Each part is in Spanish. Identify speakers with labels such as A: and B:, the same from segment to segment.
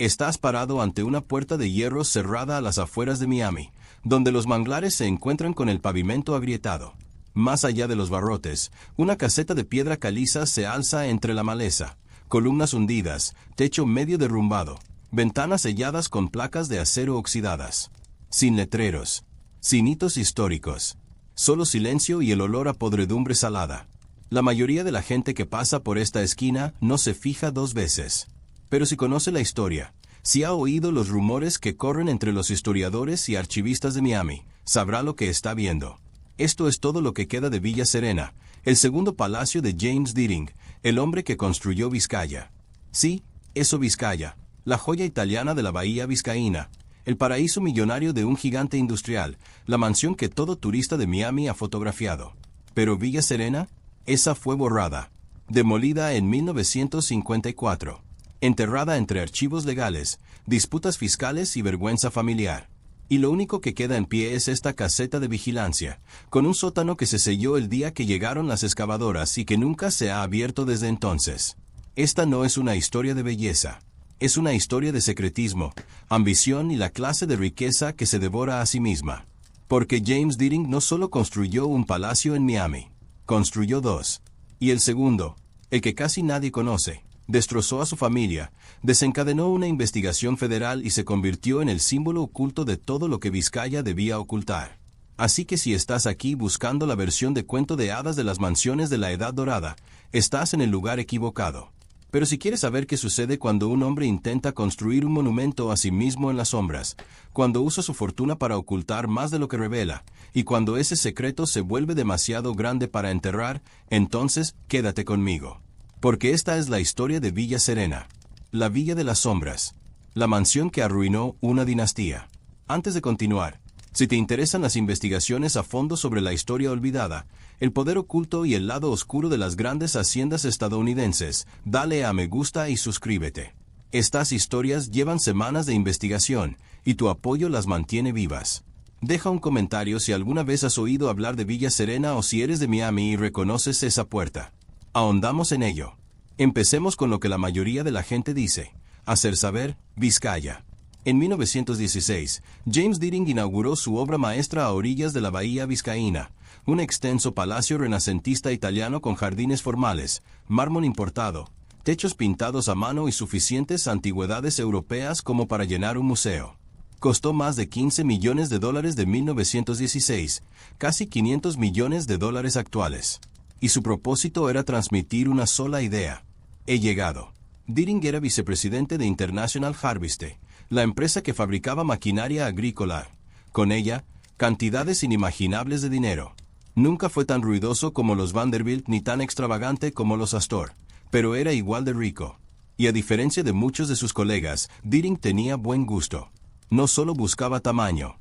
A: Estás parado ante una puerta de hierro cerrada a las afueras de Miami, donde los manglares se encuentran con el pavimento agrietado. Más allá de los barrotes, una caseta de piedra caliza se alza entre la maleza, columnas hundidas, techo medio derrumbado, ventanas selladas con placas de acero oxidadas. Sin letreros, sin hitos históricos, solo silencio y el olor a podredumbre salada. La mayoría de la gente que pasa por esta esquina no se fija dos veces. Pero si conoce la historia, si ha oído los rumores que corren entre los historiadores y archivistas de Miami, sabrá lo que está viendo. Esto es todo lo que queda de Villa Serena, el segundo palacio de James Deering, el hombre que construyó Vizcaya. Sí, eso Vizcaya, la joya italiana de la bahía vizcaína, el paraíso millonario de un gigante industrial, la mansión que todo turista de Miami ha fotografiado. Pero Villa Serena, esa fue borrada, demolida en 1954. Enterrada entre archivos legales, disputas fiscales y vergüenza familiar. Y lo único que queda en pie es esta caseta de vigilancia, con un sótano que se selló el día que llegaron las excavadoras y que nunca se ha abierto desde entonces. Esta no es una historia de belleza. Es una historia de secretismo, ambición y la clase de riqueza que se devora a sí misma. Porque James Deering no solo construyó un palacio en Miami, construyó dos. Y el segundo, el que casi nadie conoce, destrozó a su familia, desencadenó una investigación federal y se convirtió en el símbolo oculto de todo lo que Vizcaya debía ocultar. Así que si estás aquí buscando la versión de cuento de hadas de las mansiones de la Edad Dorada, estás en el lugar equivocado. Pero si quieres saber qué sucede cuando un hombre intenta construir un monumento a sí mismo en las sombras, cuando usa su fortuna para ocultar más de lo que revela, y cuando ese secreto se vuelve demasiado grande para enterrar, entonces quédate conmigo. Porque esta es la historia de Villa Serena, la Villa de las Sombras, la mansión que arruinó una dinastía. Antes de continuar, si te interesan las investigaciones a fondo sobre la historia olvidada, el poder oculto y el lado oscuro de las grandes haciendas estadounidenses, dale a me gusta y suscríbete. Estas historias llevan semanas de investigación, y tu apoyo las mantiene vivas. Deja un comentario si alguna vez has oído hablar de Villa Serena o si eres de Miami y reconoces esa puerta. Ahondamos en ello. Empecemos con lo que la mayoría de la gente dice, hacer saber, Vizcaya. En 1916, James Deering inauguró su obra maestra a orillas de la bahía vizcaína, un extenso palacio renacentista italiano con jardines formales, mármol importado, techos pintados a mano y suficientes antigüedades europeas como para llenar un museo. Costó más de $15 millones de 1916, casi $500 millones actuales. Y su propósito era transmitir una sola idea. He llegado. Deering era vicepresidente de International Harvest, la empresa que fabricaba maquinaria agrícola. Con ella, cantidades inimaginables de dinero. Nunca fue tan ruidoso como los Vanderbilt ni tan extravagante como los Astor, pero era igual de rico. Y a diferencia de muchos de sus colegas, Deering tenía buen gusto. No solo buscaba tamaño.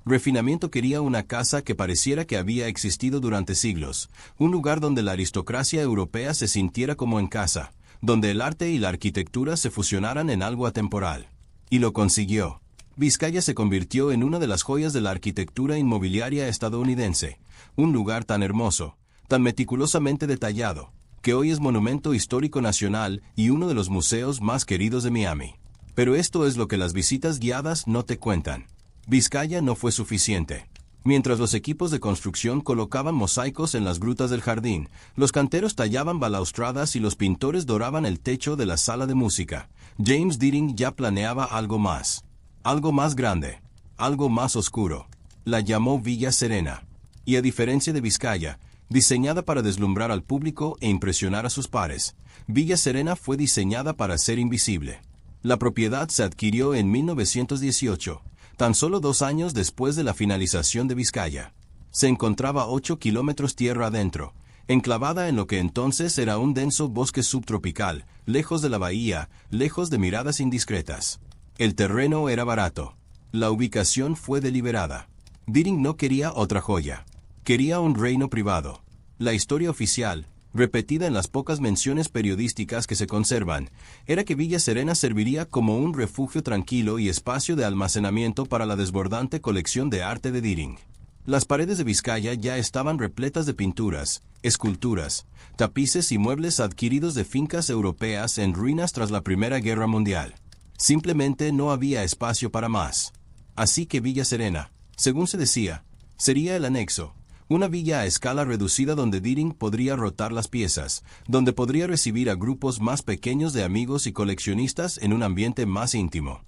A: Refinamiento quería una casa que pareciera que había existido durante siglos, un lugar donde la aristocracia europea se sintiera como en casa, donde el arte y la arquitectura se fusionaran en algo atemporal. Y lo consiguió. Vizcaya se convirtió en una de las joyas de la arquitectura inmobiliaria estadounidense, un lugar tan hermoso, tan meticulosamente detallado, que hoy es monumento histórico nacional y uno de los museos más queridos de Miami. Pero esto es lo que las visitas guiadas no te cuentan. Vizcaya no fue suficiente. Mientras los equipos de construcción colocaban mosaicos en las grutas del jardín, los canteros tallaban balaustradas y los pintores doraban el techo de la sala de música, James Deering ya planeaba algo más grande, algo más oscuro. La llamó Villa Serena. Y a diferencia de Vizcaya, diseñada para deslumbrar al público e impresionar a sus pares, Villa Serena fue diseñada para ser invisible. La propiedad se adquirió en 1918. Tan solo 2 años después de la finalización de Vizcaya. Se encontraba 8 kilómetros tierra adentro, enclavada en lo que entonces era un denso bosque subtropical, lejos de la bahía, lejos de miradas indiscretas. El terreno era barato. La ubicación fue deliberada. Deering no quería otra joya. Quería un reino privado. La historia oficial, repetida en las pocas menciones periodísticas que se conservan, era que Villa Serena serviría como un refugio tranquilo y espacio de almacenamiento para la desbordante colección de arte de Deering. Las paredes de Vizcaya ya estaban repletas de pinturas, esculturas, tapices y muebles adquiridos de fincas europeas en ruinas tras la Primera Guerra Mundial. Simplemente no había espacio para más. Así que Villa Serena, según se decía, sería el anexo, una villa a escala reducida donde Deering podría rotar las piezas, donde podría recibir a grupos más pequeños de amigos y coleccionistas en un ambiente más íntimo.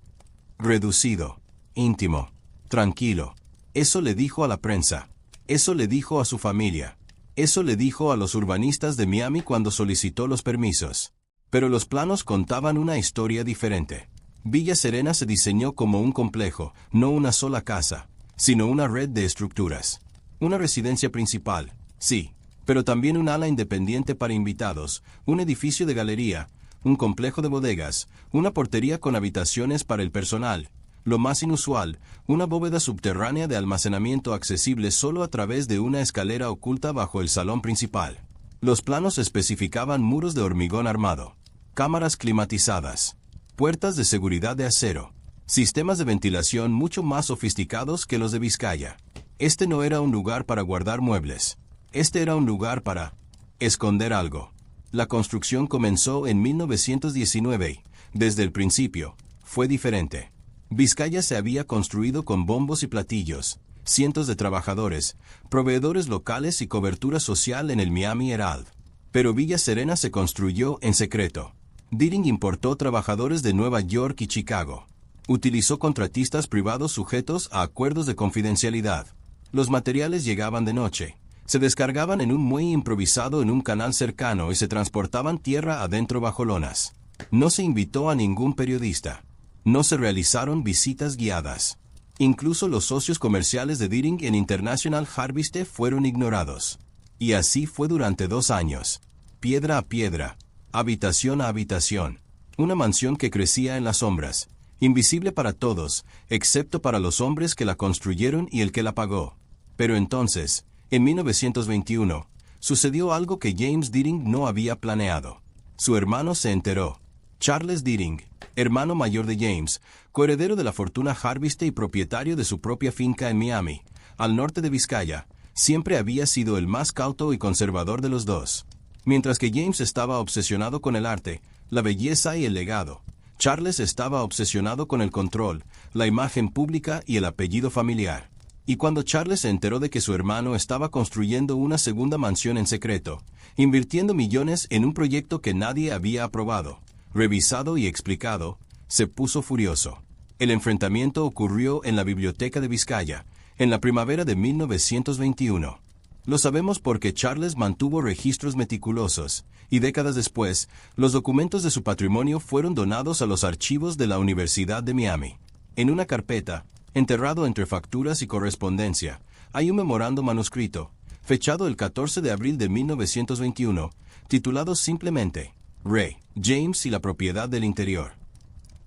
A: Reducido, íntimo, tranquilo. Eso le dijo a la prensa. Eso le dijo a su familia. Eso le dijo a los urbanistas de Miami cuando solicitó los permisos. Pero los planos contaban una historia diferente. Villa Serena se diseñó como un complejo, no una sola casa, sino una red de estructuras. Una residencia principal, sí, pero también un ala independiente para invitados, un edificio de galería, un complejo de bodegas, una portería con habitaciones para el personal. Lo más inusual, una bóveda subterránea de almacenamiento accesible solo a través de una escalera oculta bajo el salón principal. Los planos especificaban muros de hormigón armado, cámaras climatizadas, puertas de seguridad de acero, sistemas de ventilación mucho más sofisticados que los de Vizcaya. Este no era un lugar para guardar muebles. Este era un lugar para esconder algo. La construcción comenzó en 1919. Desde el principio, fue diferente. Vizcaya se había construido con bombos y platillos, cientos de trabajadores, proveedores locales y cobertura social en el Miami Herald. Pero Villa Serena se construyó en secreto. Deering importó trabajadores de Nueva York y Chicago. Utilizó contratistas privados sujetos a acuerdos de confidencialidad. Los materiales llegaban de noche. Se descargaban en un muelle improvisado en un canal cercano y se transportaban tierra adentro bajo lonas. No se invitó a ningún periodista. No se realizaron visitas guiadas. Incluso los socios comerciales de Deering en International Harvest fueron ignorados. Y así fue durante 2 años. Piedra a piedra, habitación a habitación. Una mansión que crecía en las sombras, invisible para todos, excepto para los hombres que la construyeron y el que la pagó. Pero entonces, en 1921, sucedió algo que James Deering no había planeado. Su hermano se enteró. Charles Deering, hermano mayor de James, coheredero de la fortuna Harvest y propietario de su propia finca en Miami, al norte de Vizcaya, siempre había sido el más cauto y conservador de los dos. Mientras que James estaba obsesionado con el arte, la belleza y el legado, Charles estaba obsesionado con el control, la imagen pública y el apellido familiar. Y cuando Charles se enteró de que su hermano estaba construyendo una segunda mansión en secreto, invirtiendo millones en un proyecto que nadie había aprobado, revisado y explicado, se puso furioso. El enfrentamiento ocurrió en la biblioteca de Vizcaya, en la primavera de 1921. Lo sabemos porque Charles mantuvo registros meticulosos, y décadas después, los documentos de su patrimonio fueron donados a los archivos de la Universidad de Miami. En una carpeta, enterrado entre facturas y correspondencia, hay un memorando manuscrito, fechado el 14 de abril de 1921, titulado simplemente Ray, James y la propiedad del interior.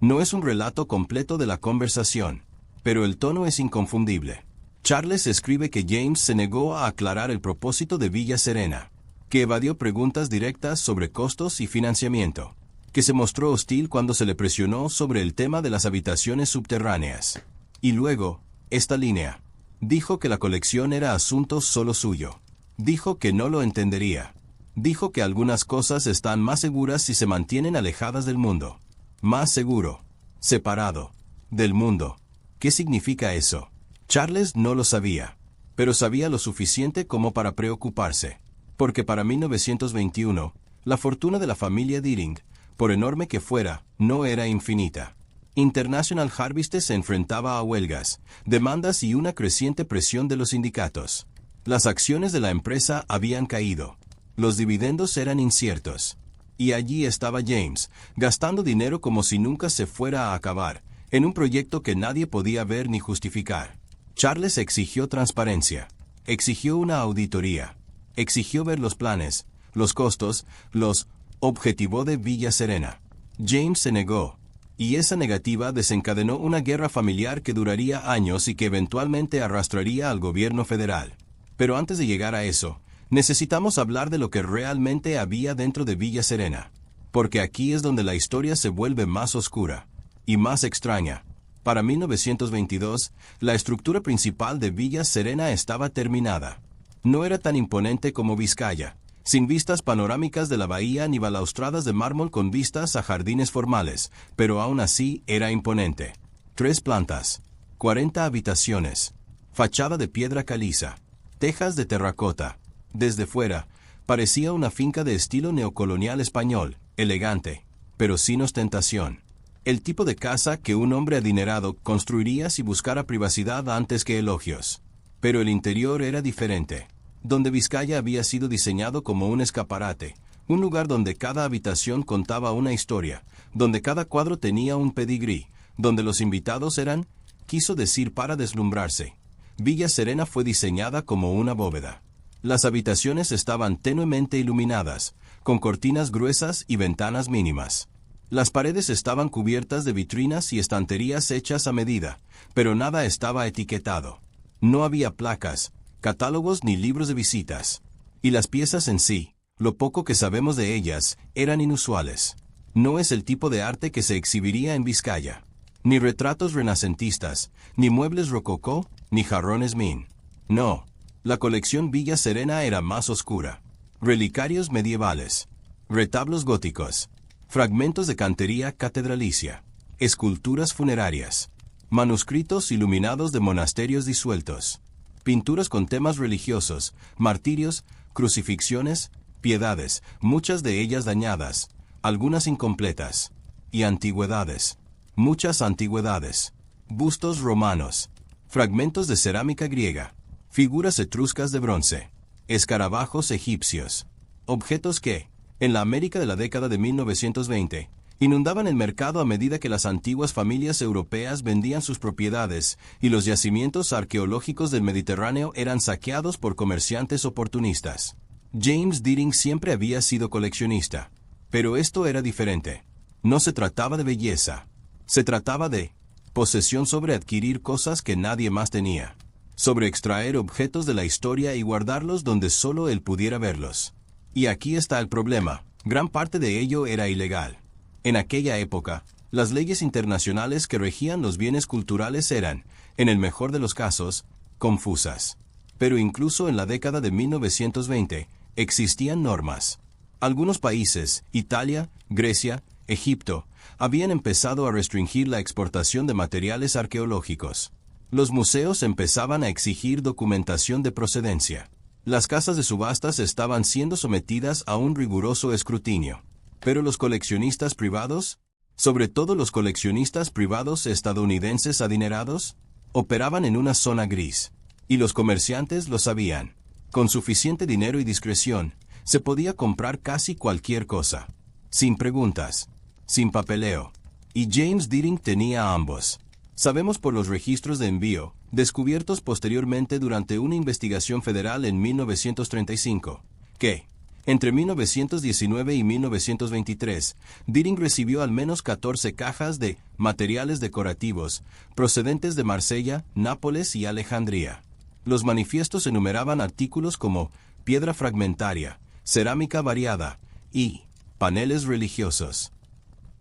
A: No es un relato completo de la conversación, pero el tono es inconfundible. Charles escribe que James se negó a aclarar el propósito de Villa Serena, que evadió preguntas directas sobre costos y financiamiento, que se mostró hostil cuando se le presionó sobre el tema de las habitaciones subterráneas. Y luego, esta línea. Dijo que la colección era asunto solo suyo. Dijo que no lo entendería. Dijo que algunas cosas están más seguras si se mantienen alejadas del mundo. Más seguro. Separado. Del mundo. ¿Qué significa eso? Charles no lo sabía. Pero sabía lo suficiente como para preocuparse. Porque para 1921, la fortuna de la familia Deering, por enorme que fuera, no era infinita. International Harvest se enfrentaba a huelgas, demandas y una creciente presión de los sindicatos. Las acciones de la empresa habían caído. Los dividendos eran inciertos. Y allí estaba James, gastando dinero como si nunca se fuera a acabar, en un proyecto que nadie podía ver ni justificar. Charles exigió transparencia. Exigió una auditoría. Exigió ver los planes, los costos, los objetivos de Villa Serena. James se negó. Y esa negativa desencadenó una guerra familiar que duraría años y que eventualmente arrastraría al gobierno federal. Pero antes de llegar a eso, necesitamos hablar de lo que realmente había dentro de Villa Serena. Porque aquí es donde la historia se vuelve más oscura y más extraña. Para 1922, la estructura principal de Villa Serena estaba terminada. No era tan imponente como Vizcaya, sin vistas panorámicas de la bahía ni balaustradas de mármol con vistas a jardines formales, pero aún así era imponente. 3 plantas, 40 habitaciones, fachada de piedra caliza, tejas de terracota. Desde fuera, parecía una finca de estilo neocolonial español, elegante, pero sin ostentación. El tipo de casa que un hombre adinerado construiría si buscara privacidad antes que elogios. Pero el interior era diferente. Donde Vizcaya había sido diseñado como un escaparate, un lugar donde cada habitación contaba una historia, donde cada cuadro tenía un pedigrí, donde los invitados eran, quiso decir, para deslumbrarse. Villa Serena fue diseñada como una bóveda. Las habitaciones estaban tenuemente iluminadas, con cortinas gruesas y ventanas mínimas. Las paredes estaban cubiertas de vitrinas y estanterías hechas a medida, pero nada estaba etiquetado. No había placas, catálogos ni libros de visitas. Y las piezas en sí, lo poco que sabemos de ellas, eran inusuales. No es el tipo de arte que se exhibiría en Vizcaya. Ni retratos renacentistas, ni muebles rococó, ni jarrones Min. No, la colección Villa Serena era más oscura. Relicarios medievales, retablos góticos, fragmentos de cantería catedralicia, esculturas funerarias, manuscritos iluminados de monasterios disueltos, pinturas con temas religiosos, martirios, crucifixiones, piedades, muchas de ellas dañadas, algunas incompletas, y antigüedades, muchas antigüedades, bustos romanos, fragmentos de cerámica griega, figuras etruscas de bronce, escarabajos egipcios, objetos que, en la América de la década de 1920, inundaban el mercado a medida que las antiguas familias europeas vendían sus propiedades y los yacimientos arqueológicos del Mediterráneo eran saqueados por comerciantes oportunistas. James Deering siempre había sido coleccionista, pero esto era diferente. No se trataba de belleza, se trataba de posesión sobre adquirir cosas que nadie más tenía, sobre extraer objetos de la historia y guardarlos donde solo él pudiera verlos. Y aquí está el problema, gran parte de ello era ilegal. En aquella época, las leyes internacionales que regían los bienes culturales eran, en el mejor de los casos, confusas. Pero incluso en la década de 1920, existían normas. Algunos países, Italia, Grecia, Egipto, habían empezado a restringir la exportación de materiales arqueológicos. Los museos empezaban a exigir documentación de procedencia. Las casas de subastas estaban siendo sometidas a un riguroso escrutinio. Pero los coleccionistas privados, sobre todo los coleccionistas privados estadounidenses adinerados, operaban en una zona gris. Y los comerciantes lo sabían. Con suficiente dinero y discreción, se podía comprar casi cualquier cosa. Sin preguntas, sin papeleo. Y James Deering tenía ambos. Sabemos por los registros de envío, descubiertos posteriormente durante una investigación federal en 1935, que, entre 1919 y 1923, Deering recibió al menos 14 cajas de materiales decorativos, procedentes de Marsella, Nápoles y Alejandría. Los manifiestos enumeraban artículos como piedra fragmentaria, cerámica variada y paneles religiosos.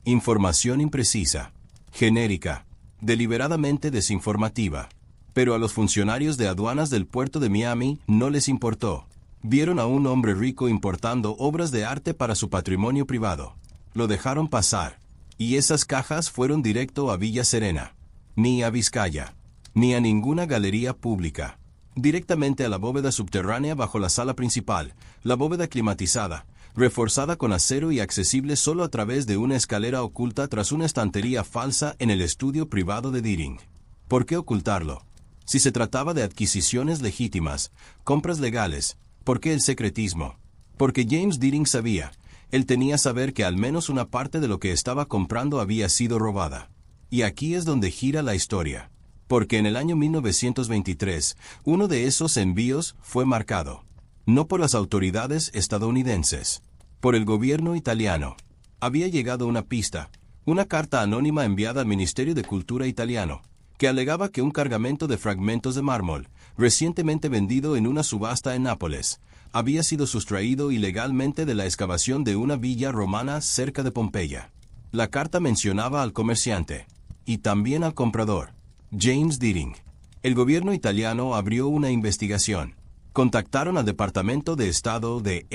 A: Información imprecisa, genérica, deliberadamente desinformativa. Pero a los funcionarios de aduanas del puerto de Miami no les importó. Vieron a un hombre rico importando obras de arte para su patrimonio privado. Lo dejaron pasar. Y esas cajas fueron directo a Villa Serena. Ni a Vizcaya. Ni a ninguna galería pública. Directamente a la bóveda subterránea bajo la sala principal, la bóveda climatizada, reforzada con acero y accesible solo a través de una escalera oculta tras una estantería falsa en el estudio privado de Deering. ¿Por qué ocultarlo? Si se trataba de adquisiciones legítimas, compras legales, ¿por qué el secretismo? Porque James Deering sabía, él tenía saber que al menos una parte de lo que estaba comprando había sido robada. Y aquí es donde gira la historia. Porque en el año 1923, uno de esos envíos fue marcado. No por las autoridades estadounidenses, por el gobierno italiano. Había llegado una pista, una carta anónima enviada al Ministerio de Cultura italiano, que alegaba que un cargamento de fragmentos de mármol, recientemente vendido en una subasta en Nápoles, había sido sustraído ilegalmente de la excavación de una villa romana cerca de Pompeya. La carta mencionaba al comerciante, y también al comprador, James Deering. El gobierno italiano abrió una investigación. Contactaron al Departamento de Estado de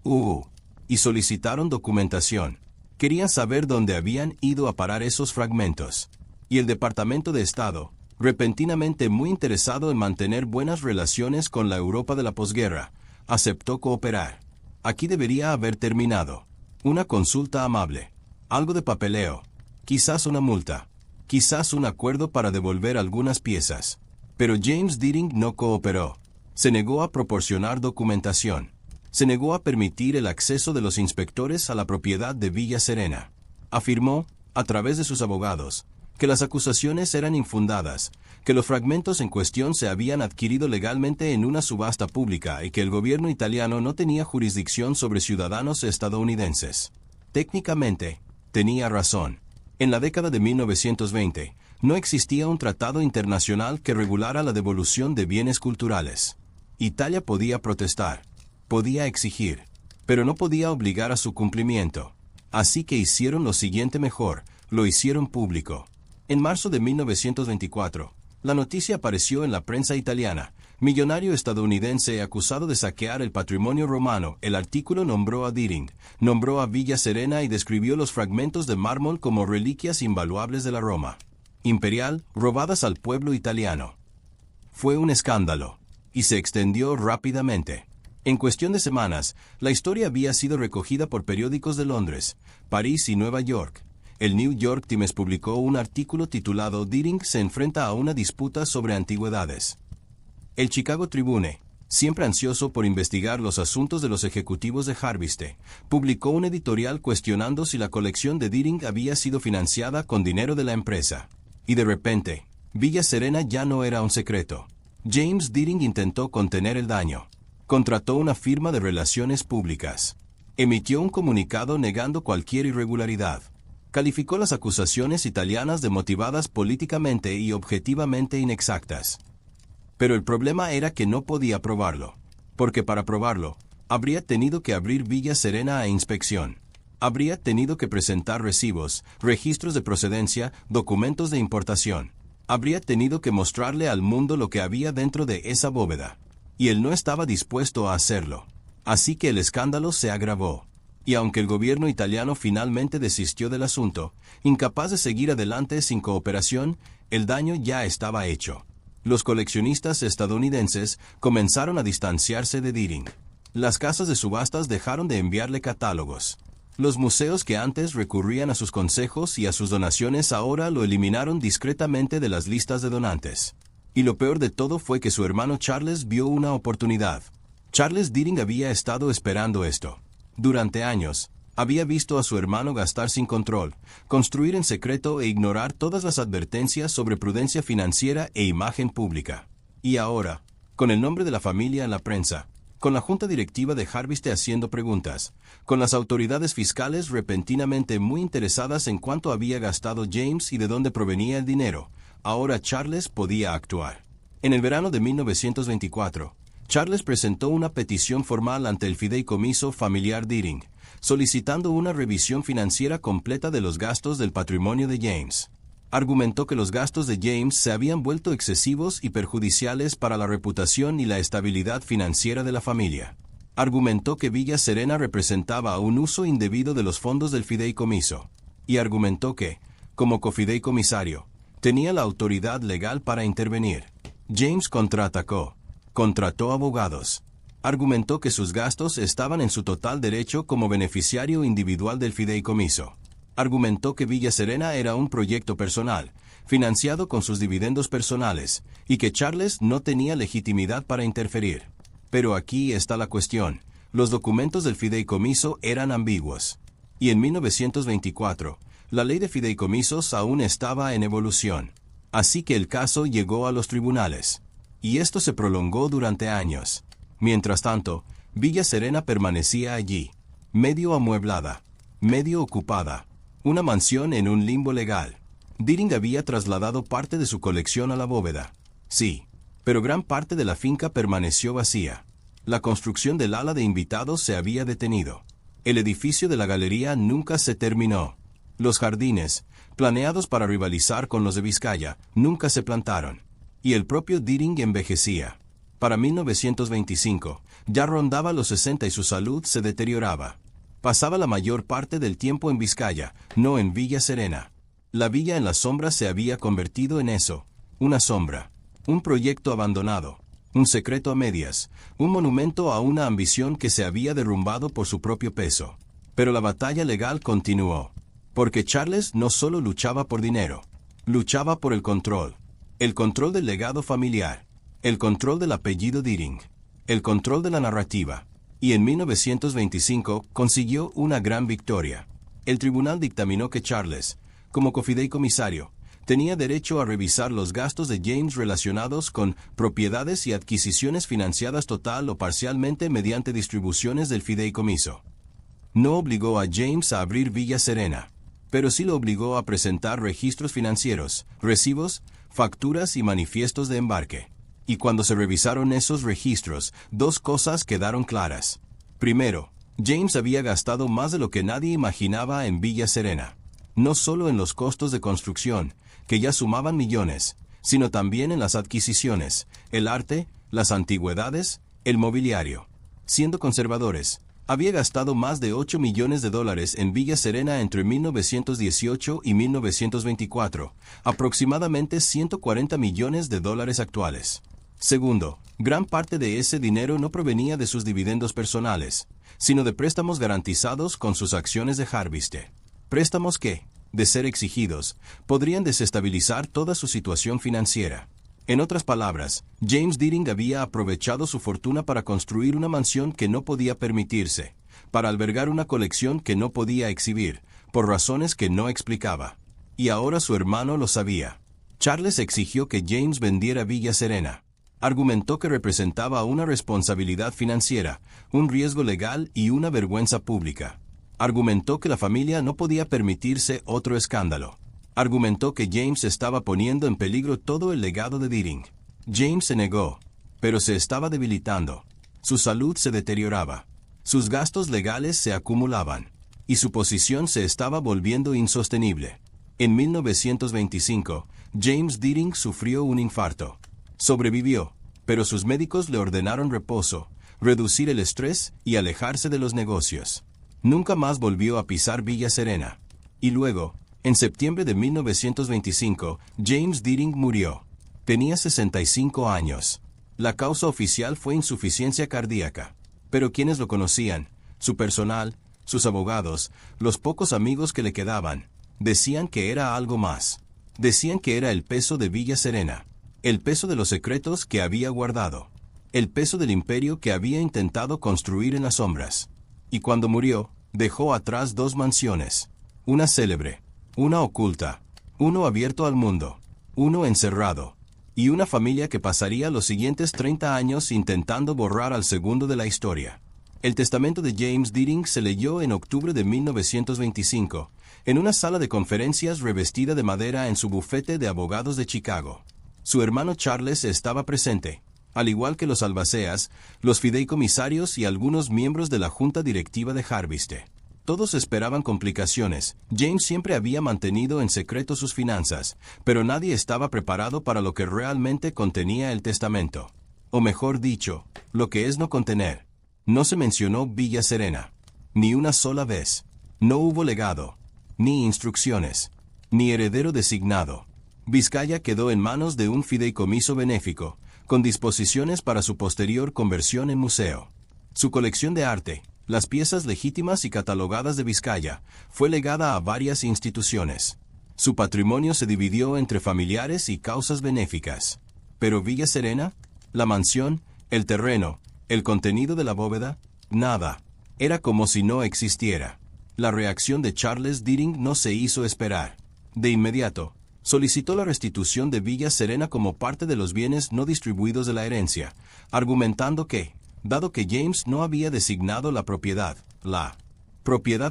A: Y solicitaron documentación. Querían saber dónde habían ido a parar esos fragmentos. Y el Departamento de Estado, repentinamente muy interesado en mantener buenas relaciones con la Europa de la posguerra, aceptó cooperar. Aquí debería haber terminado. Una consulta amable. Algo de papeleo. Quizás una multa. Quizás un acuerdo para devolver algunas piezas. Pero James Deering no cooperó. Se negó a proporcionar documentación. Se negó a permitir el acceso de los inspectores a la propiedad de Villa Serena. Afirmó, a través de sus abogados, que las acusaciones eran infundadas, que los fragmentos en cuestión se habían adquirido legalmente en una subasta pública y que el gobierno italiano no tenía jurisdicción sobre ciudadanos estadounidenses. Técnicamente, tenía razón. En la década de 1920, no existía un tratado internacional que regulara la devolución de bienes culturales. Italia podía protestar, podía exigir, pero no podía obligar a su cumplimiento. Así que hicieron lo siguiente mejor, lo hicieron público. En marzo de 1924, la noticia apareció en la prensa italiana. Millonario estadounidense acusado de saquear el patrimonio romano. El artículo nombró a Deering, nombró a Villa Serena y describió los fragmentos de mármol como reliquias invaluables de la Roma imperial, robadas al pueblo italiano. Fue un escándalo, y se extendió rápidamente. En cuestión de semanas, la historia había sido recogida por periódicos de Londres, París y Nueva York. El New York Times publicó un artículo titulado Deering se enfrenta a una disputa sobre antigüedades. El Chicago Tribune, siempre ansioso por investigar los asuntos de los ejecutivos de Harviste, publicó un editorial cuestionando si la colección de Deering había sido financiada con dinero de la empresa. Y de repente, Villa Serena ya no era un secreto. James Deering intentó contener el daño. Contrató una firma de relaciones públicas. Emitió un comunicado negando cualquier irregularidad. Calificó las acusaciones italianas de motivadas políticamente y objetivamente inexactas. Pero el problema era que no podía probarlo, porque para probarlo, habría tenido que abrir Villa Serena a inspección. Habría tenido que presentar recibos, registros de procedencia, documentos de importación. Habría tenido que mostrarle al mundo lo que había dentro de esa bóveda. Y él no estaba dispuesto a hacerlo. Así que el escándalo se agravó. Y aunque el gobierno italiano finalmente desistió del asunto, incapaz de seguir adelante sin cooperación, el daño ya estaba hecho. Los coleccionistas estadounidenses comenzaron a distanciarse de Deering. Las casas de subastas dejaron de enviarle catálogos. Los museos que antes recurrían a sus consejos y a sus donaciones ahora lo eliminaron discretamente de las listas de donantes. Y lo peor de todo fue que su hermano Charles vio una oportunidad. Charles Deering había estado esperando esto. Durante años, había visto a su hermano gastar sin control, construir en secreto e ignorar todas las advertencias sobre prudencia financiera e imagen pública. Y ahora, con el nombre de la familia en la prensa, con la junta directiva de Harviste haciendo preguntas, con las autoridades fiscales repentinamente muy interesadas en cuánto había gastado James y de dónde provenía el dinero, ahora Charles podía actuar. En el verano de 1924, Charles presentó una petición formal ante el fideicomiso familiar Deering, solicitando una revisión financiera completa de los gastos del patrimonio de James. Argumentó que los gastos de James se habían vuelto excesivos y perjudiciales para la reputación y la estabilidad financiera de la familia. Argumentó que Villa Serena representaba un uso indebido de los fondos del fideicomiso. Y argumentó que, como cofideicomisario, tenía la autoridad legal para intervenir. James contraatacó. Contrató abogados. Argumentó que sus gastos estaban en su total derecho como beneficiario individual del fideicomiso. Argumentó que Villa Serena era un proyecto personal, financiado con sus dividendos personales, y que Charles no tenía legitimidad para interferir. Pero aquí está la cuestión. Los documentos del fideicomiso eran ambiguos. Y en 1924, la ley de fideicomisos aún estaba en evolución. Así que el caso llegó a los tribunales. Y esto se prolongó durante años. Mientras tanto, Villa Serena permanecía allí, medio amueblada, medio ocupada, una mansión en un limbo legal. Deering había trasladado parte de su colección a la bóveda. Sí, pero gran parte de la finca permaneció vacía. La construcción del ala de invitados se había detenido. El edificio de la galería nunca se terminó. Los jardines, planeados para rivalizar con los de Vizcaya, nunca se plantaron. Y el propio Deering envejecía. Para 1925, ya rondaba los 60 y su salud se deterioraba. Pasaba la mayor parte del tiempo en Vizcaya, no en Villa Serena. La villa en las sombras se había convertido en eso, una sombra, un proyecto abandonado, un secreto a medias, un monumento a una ambición que se había derrumbado por su propio peso. Pero la batalla legal continuó, porque Charles no solo luchaba por dinero, luchaba por el control del legado familiar, el control del apellido Deering, el control de la narrativa, y en 1925 consiguió una gran victoria. El tribunal dictaminó que Charles, como cofideicomisario, tenía derecho a revisar los gastos de James relacionados con propiedades y adquisiciones financiadas total o parcialmente mediante distribuciones del fideicomiso. No obligó a James a abrir Villa Serena, pero sí lo obligó a presentar registros financieros, recibos, facturas y manifiestos de embarque. Y cuando se revisaron esos registros, dos cosas quedaron claras. Primero, James había gastado más de lo que nadie imaginaba en Villa Serena. No solo en los costos de construcción, que ya sumaban millones, sino también en las adquisiciones, el arte, las antigüedades, el mobiliario. Siendo conservadores, había gastado más de $8 millones en Villa Serena entre 1918 y 1924, aproximadamente $140 millones actuales. Segundo, gran parte de ese dinero no provenía de sus dividendos personales, sino de préstamos garantizados con sus acciones de Harviste. Préstamos que, de ser exigidos, podrían desestabilizar toda su situación financiera. En otras palabras, James Deering había aprovechado su fortuna para construir una mansión que no podía permitirse, para albergar una colección que no podía exhibir, por razones que no explicaba. Y ahora su hermano lo sabía. Charles exigió que James vendiera Villa Serena. Argumentó que representaba una responsabilidad financiera, un riesgo legal y una vergüenza pública. Argumentó que la familia no podía permitirse otro escándalo. Argumentó que James estaba poniendo en peligro todo el legado de Deering. James se negó, pero se estaba debilitando. Su salud se deterioraba. Sus gastos legales se acumulaban. Y su posición se estaba volviendo insostenible. En 1925, James Deering sufrió un infarto. Sobrevivió, pero sus médicos le ordenaron reposo, reducir el estrés y alejarse de los negocios. Nunca más volvió a pisar Villa Serena. Y luego, en septiembre de 1925, James Deering murió. Tenía 65 años. La causa oficial fue insuficiencia cardíaca. Pero quienes lo conocían, su personal, sus abogados, los pocos amigos que le quedaban, decían que era algo más. Decían que era el peso de Villa Serena. El peso de los secretos que había guardado. El peso del imperio que había intentado construir en las sombras. Y cuando murió, dejó atrás dos mansiones. Una célebre, una oculta, uno abierto al mundo, uno encerrado, y una familia que pasaría los siguientes 30 años intentando borrar al segundo de la historia. El testamento de James Deering se leyó en octubre de 1925, en una sala de conferencias revestida de madera en su bufete de abogados de Chicago. Su hermano Charles estaba presente, al igual que los albaceas, los fideicomisarios y algunos miembros de la junta directiva de Harviste. Todos esperaban complicaciones. James siempre había mantenido en secreto sus finanzas, pero nadie estaba preparado para lo que realmente contenía el testamento. O mejor dicho, lo que es no contener. No se mencionó Villa Serena. Ni una sola vez. No hubo legado, ni instrucciones, ni heredero designado. Vizcaya quedó en manos de un fideicomiso benéfico, con disposiciones para su posterior conversión en museo. Su colección de arte, las piezas legítimas y catalogadas de Vizcaya, fue legada a varias instituciones. Su patrimonio se dividió entre familiares y causas benéficas. Pero Villa Serena, la mansión, el terreno, el contenido de la bóveda, nada. Era como si no existiera. La reacción de Charles Deering no se hizo esperar. De inmediato, solicitó la restitución de Villa Serena como parte de los bienes no distribuidos de la herencia, argumentando que, dado que James no había designado la propiedad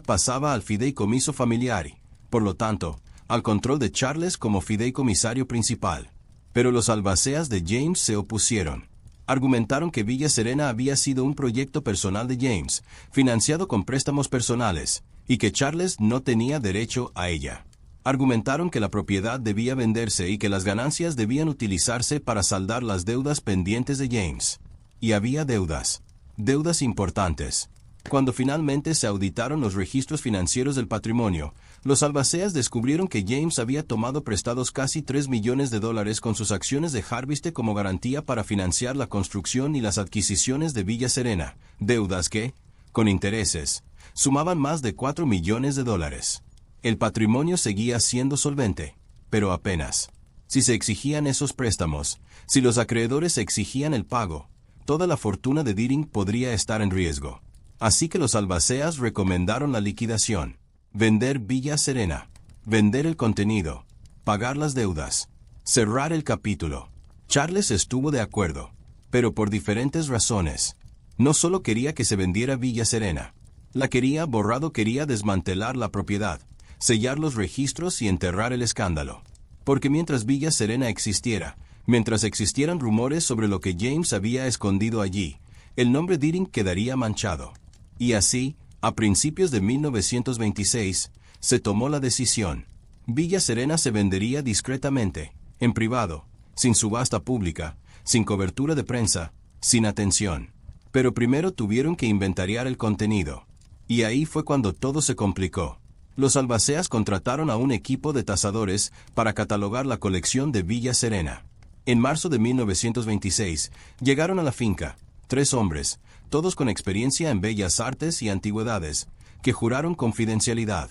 A: pasaba al fideicomiso familiar y, por lo tanto, al control de Charles como fideicomisario principal. Pero los albaceas de James se opusieron. Argumentaron que Villa Serena había sido un proyecto personal de James, financiado con préstamos personales, y que Charles no tenía derecho a ella. Argumentaron que la propiedad debía venderse y que las ganancias debían utilizarse para saldar las deudas pendientes de James. Y había deudas. Deudas importantes. Cuando finalmente se auditaron los registros financieros del patrimonio, los albaceas descubrieron que James había tomado prestados casi $3 millones con sus acciones de Harviste como garantía para financiar la construcción y las adquisiciones de Villa Serena, deudas que, con intereses, sumaban más de $4 millones. El patrimonio seguía siendo solvente, pero apenas. Si se exigían esos préstamos, si los acreedores exigían el pago, toda la fortuna de Deering podría estar en riesgo. Así que los albaceas recomendaron la liquidación, vender Villa Serena, vender el contenido, pagar las deudas, cerrar el capítulo. Charles estuvo de acuerdo, pero por diferentes razones. No solo quería que se vendiera Villa Serena, la quería borrado, quería desmantelar la propiedad, sellar los registros y enterrar el escándalo. Porque mientras Villa Serena existiera, mientras existieran rumores sobre lo que James había escondido allí, el nombre Deering quedaría manchado. Y así, a principios de 1926, se tomó la decisión. Villa Serena se vendería discretamente, en privado, sin subasta pública, sin cobertura de prensa, sin atención. Pero primero tuvieron que inventariar el contenido. Y ahí fue cuando todo se complicó. Los albaceas contrataron a un equipo de tasadores para catalogar la colección de Villa Serena. En marzo de 1926, llegaron a la finca 3 hombres, todos con experiencia en bellas artes y antigüedades, que juraron confidencialidad.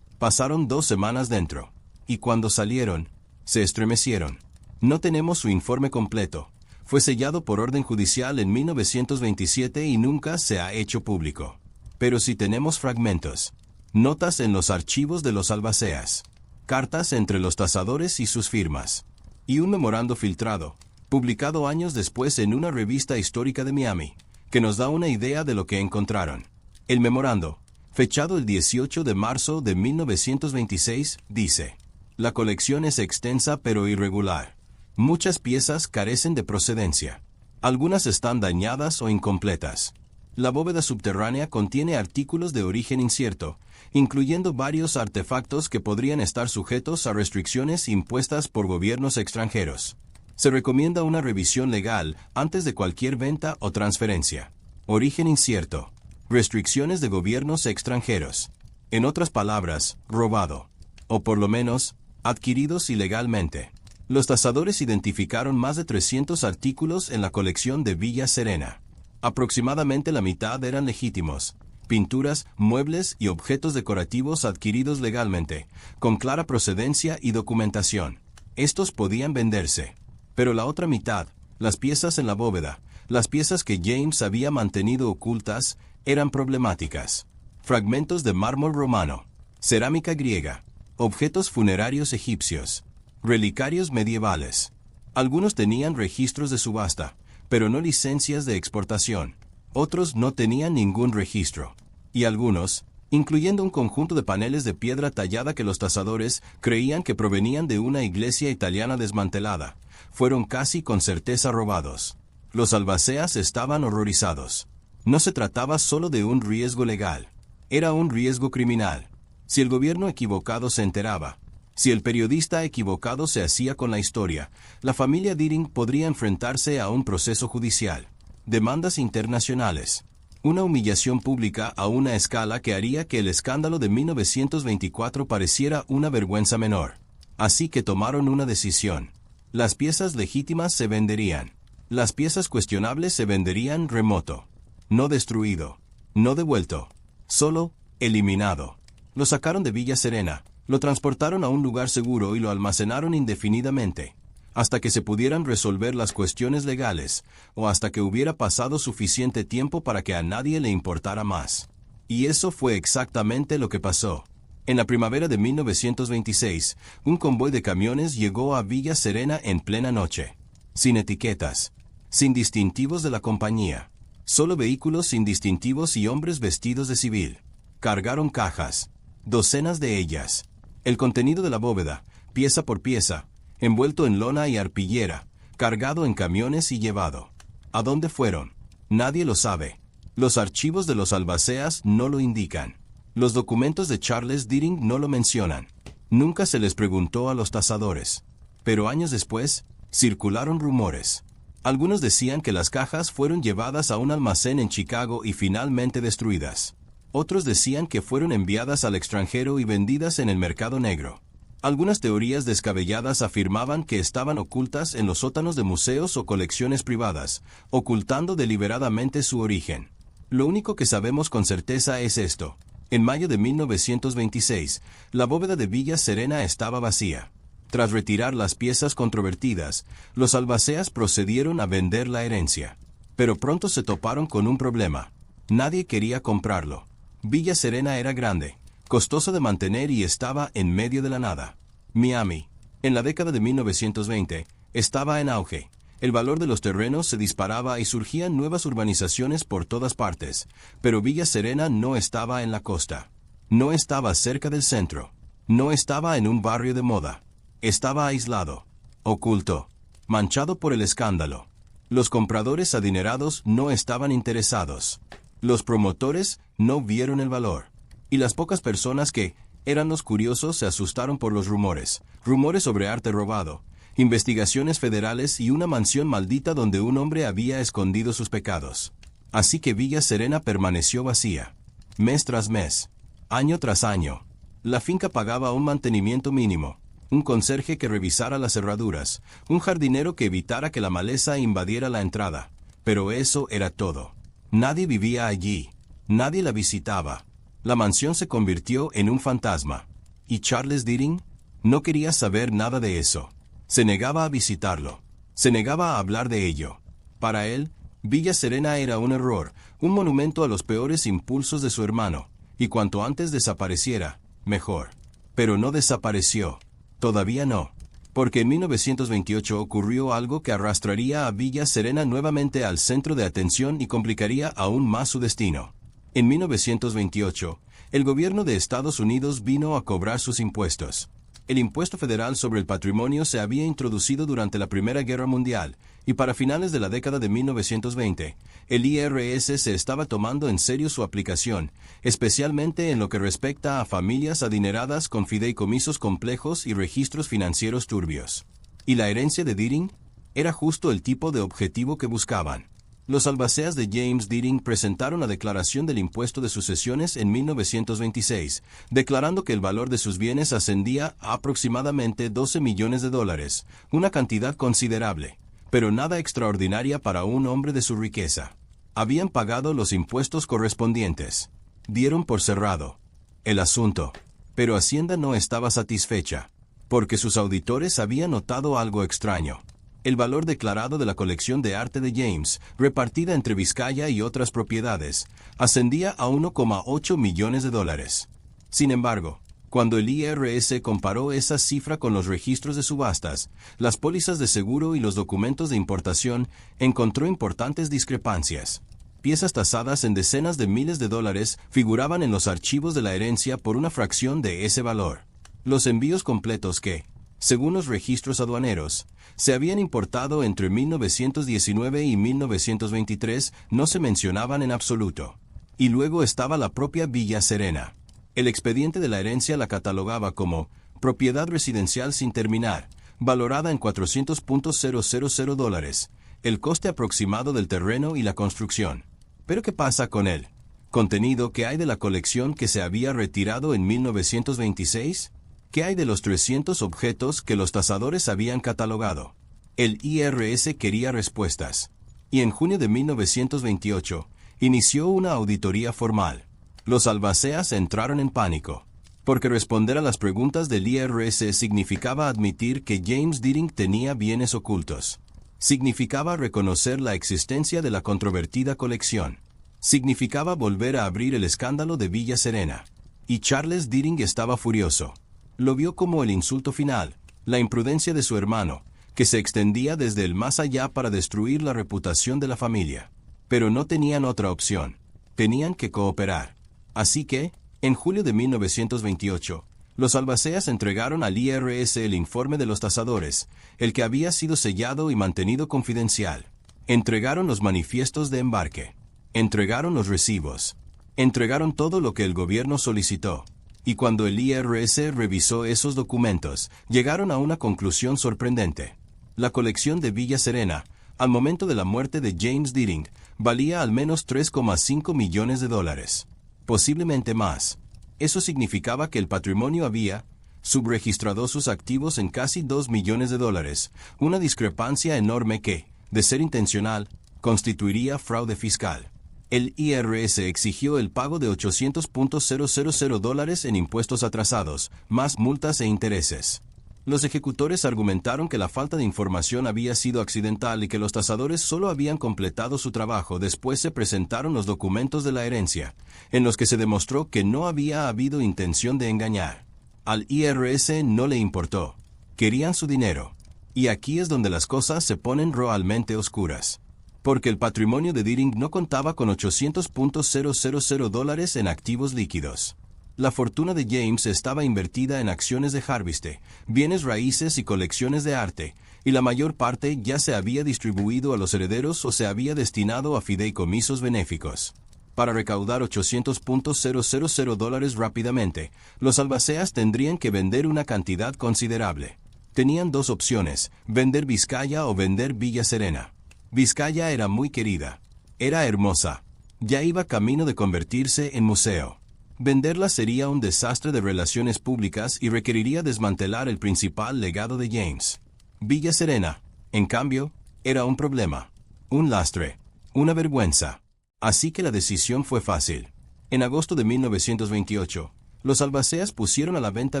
A: Pasaron 2 semanas dentro, y cuando salieron, se estremecieron. No tenemos su informe completo. Fue sellado por orden judicial en 1927 y nunca se ha hecho público. Pero sí tenemos fragmentos. Notas en los archivos de los albaceas. Cartas entre los tasadores y sus firmas. Y un memorando filtrado, publicado años después en una revista histórica de Miami, que nos da una idea de lo que encontraron. El memorando, fechado el 18 de marzo de 1926, dice: la colección es extensa pero irregular. Muchas piezas carecen de procedencia. Algunas están dañadas o incompletas. La bóveda subterránea contiene artículos de origen incierto, incluyendo varios artefactos que podrían estar sujetos a restricciones impuestas por gobiernos extranjeros. Se recomienda una revisión legal antes de cualquier venta o transferencia. Origen incierto. Restricciones de gobiernos extranjeros. En otras palabras, robado. O por lo menos, adquiridos ilegalmente. Los tasadores identificaron más de 300 artículos en la colección de Villa Serena. Aproximadamente la mitad eran legítimos. Pinturas, muebles y objetos decorativos adquiridos legalmente, con clara procedencia y documentación. Estos podían venderse. Pero la otra mitad, las piezas en la bóveda, las piezas que James había mantenido ocultas, eran problemáticas. Fragmentos de mármol romano, cerámica griega, objetos funerarios egipcios, relicarios medievales. Algunos tenían registros de subasta, pero no licencias de exportación. Otros no tenían ningún registro. Y algunos, incluyendo un conjunto de paneles de piedra tallada que los tasadores creían que provenían de una iglesia italiana desmantelada, fueron casi con certeza robados. Los albaceas estaban horrorizados. No se trataba solo de un riesgo legal, era un riesgo criminal. Si el gobierno equivocado se enteraba, si el periodista equivocado se hacía con la historia, la familia Deering podría enfrentarse a un proceso judicial, demandas internacionales, una humillación pública a una escala que haría que el escándalo de 1924 pareciera una vergüenza menor. Así que tomaron una decisión. Las piezas legítimas se venderían. Las piezas cuestionables se venderían remoto. No destruido. No devuelto. Solo eliminado. Lo sacaron de Villa Serena, lo transportaron a un lugar seguro y lo almacenaron indefinidamente, hasta que se pudieran resolver las cuestiones legales, o hasta que hubiera pasado suficiente tiempo para que a nadie le importara más. Y eso fue exactamente lo que pasó. En la primavera de 1926, un convoy de camiones llegó a Villa Serena en plena noche. Sin etiquetas, sin distintivos de la compañía, solo vehículos sin distintivos y hombres vestidos de civil. Cargaron cajas, docenas de ellas. El contenido de la bóveda, pieza por pieza, envuelto en lona y arpillera, cargado en camiones y llevado. ¿A dónde fueron? Nadie lo sabe. Los archivos de los albaceas no lo indican. Los documentos de Charles Deering no lo mencionan. Nunca se les preguntó a los tasadores. Pero años después, circularon rumores. Algunos decían que las cajas fueron llevadas a un almacén en Chicago y finalmente destruidas. Otros decían que fueron enviadas al extranjero y vendidas en el mercado negro. Algunas teorías descabelladas afirmaban que estaban ocultas en los sótanos de museos o colecciones privadas, ocultando deliberadamente su origen. Lo único que sabemos con certeza es esto. En mayo de 1926, la bóveda de Villa Serena estaba vacía. Tras retirar las piezas controvertidas, los albaceas procedieron a vender la herencia. Pero pronto se toparon con un problema. Nadie quería comprarlo. Villa Serena era grande, costoso de mantener y estaba en medio de la nada. Miami, en la década de 1920, estaba en auge. El valor de los terrenos se disparaba y surgían nuevas urbanizaciones por todas partes, pero Villa Serena no estaba en la costa. No estaba cerca del centro. No estaba en un barrio de moda. Estaba aislado, oculto, manchado por el escándalo. Los compradores adinerados no estaban interesados. Los promotores no vieron el valor. Y las pocas personas que eran los curiosos se asustaron por los rumores. Rumores sobre arte robado, investigaciones federales y una mansión maldita donde un hombre había escondido sus pecados. Así que Villa Serena permaneció vacía. Mes tras mes, año tras año. La finca pagaba un mantenimiento mínimo. Un conserje que revisara las cerraduras, un jardinero que evitara que la maleza invadiera la entrada. Pero eso era todo. Nadie vivía allí. Nadie la visitaba. La mansión se convirtió en un fantasma. ¿Y Charles Deering? No quería saber nada de eso. Se negaba a visitarlo. Se negaba a hablar de ello. Para él, Villa Serena era un error, un monumento a los peores impulsos de su hermano, y cuanto antes desapareciera, mejor. Pero no desapareció. Todavía no, porque en 1928 ocurrió algo que arrastraría a Villa Serena nuevamente al centro de atención y complicaría aún más su destino. En 1928, el gobierno de Estados Unidos vino a cobrar sus impuestos. El impuesto federal sobre el patrimonio se había introducido durante la Primera Guerra Mundial, y para finales de la década de 1920, el IRS se estaba tomando en serio su aplicación, especialmente en lo que respecta a familias adineradas con fideicomisos complejos y registros financieros turbios. ¿Y la herencia de Deering? Era justo el tipo de objetivo que buscaban. Los albaceas de James Deering presentaron la declaración del impuesto de sucesiones en 1926, declarando que el valor de sus bienes ascendía a aproximadamente $12 millones, una cantidad considerable, pero nada extraordinaria para un hombre de su riqueza. Habían pagado los impuestos correspondientes. Dieron por cerrado el asunto, pero Hacienda no estaba satisfecha, porque sus auditores habían notado algo extraño. El valor declarado de la colección de arte de James, repartida entre Vizcaya y otras propiedades, ascendía a $1,8 millones. Sin embargo, cuando el IRS comparó esa cifra con los registros de subastas, las pólizas de seguro y los documentos de importación, encontró importantes discrepancias. Piezas tasadas en decenas de miles de dólares figuraban en los archivos de la herencia por una fracción de ese valor. Los envíos completos que, según los registros aduaneros, se habían importado entre 1919 y 1923 no se mencionaban en absoluto. Y luego estaba la propia Villa Serena. El expediente de la herencia la catalogaba como propiedad residencial sin terminar, valorada en $400,000, el coste aproximado del terreno y la construcción. ¿Pero qué pasa con él? ¿Contenido que hay de la colección que se había retirado en 1926? ¿Qué hay de los 300 objetos que los tasadores habían catalogado? El IRS quería respuestas. Y en junio de 1928, inició una auditoría formal. Los albaceas entraron en pánico, porque responder a las preguntas del IRS significaba admitir que James Deering tenía bienes ocultos. Significaba reconocer la existencia de la controvertida colección. Significaba volver a abrir el escándalo de Villa Serena. Y Charles Deering estaba furioso. Lo vio como el insulto final, la imprudencia de su hermano, que se extendía desde el más allá para destruir la reputación de la familia. Pero no tenían otra opción. Tenían que cooperar. Así que, en julio de 1928, los albaceas entregaron al IRS el informe de los tasadores, el que había sido sellado y mantenido confidencial. Entregaron los manifiestos de embarque. Entregaron los recibos. Entregaron todo lo que el gobierno solicitó. Y cuando el IRS revisó esos documentos, llegaron a una conclusión sorprendente. La colección de Villa Serena, al momento de la muerte de James Deering, valía al menos 3,5 millones de dólares. Posiblemente más. Eso significaba que el patrimonio había subregistrado sus activos en casi 2 millones de dólares, una discrepancia enorme que, de ser intencional, constituiría fraude fiscal. El IRS exigió el pago de $800,000 en impuestos atrasados, más multas e intereses. Los ejecutores argumentaron que la falta de información había sido accidental y que los tasadores solo habían completado su trabajo. Después se presentaron los documentos de la herencia, en los que se demostró que no había habido intención de engañar. Al IRS no le importó. Querían su dinero. Y aquí es donde las cosas se ponen realmente oscuras. Porque el patrimonio de Deering no contaba con $800,000 en activos líquidos. La fortuna de James estaba invertida en acciones de Harviste, bienes raíces y colecciones de arte, y la mayor parte ya se había distribuido a los herederos o se había destinado a fideicomisos benéficos. Para recaudar $800,000 rápidamente, los albaceas tendrían que vender una cantidad considerable. Tenían dos opciones, vender Vizcaya o vender Villa Serena. Vizcaya era muy querida. Era hermosa. Ya iba camino de convertirse en museo. Venderla sería un desastre de relaciones públicas y requeriría desmantelar el principal legado de James. Villa Serena, en cambio, era un problema. Un lastre. Una vergüenza. Así que la decisión fue fácil. En agosto de 1928, los albaceas pusieron a la venta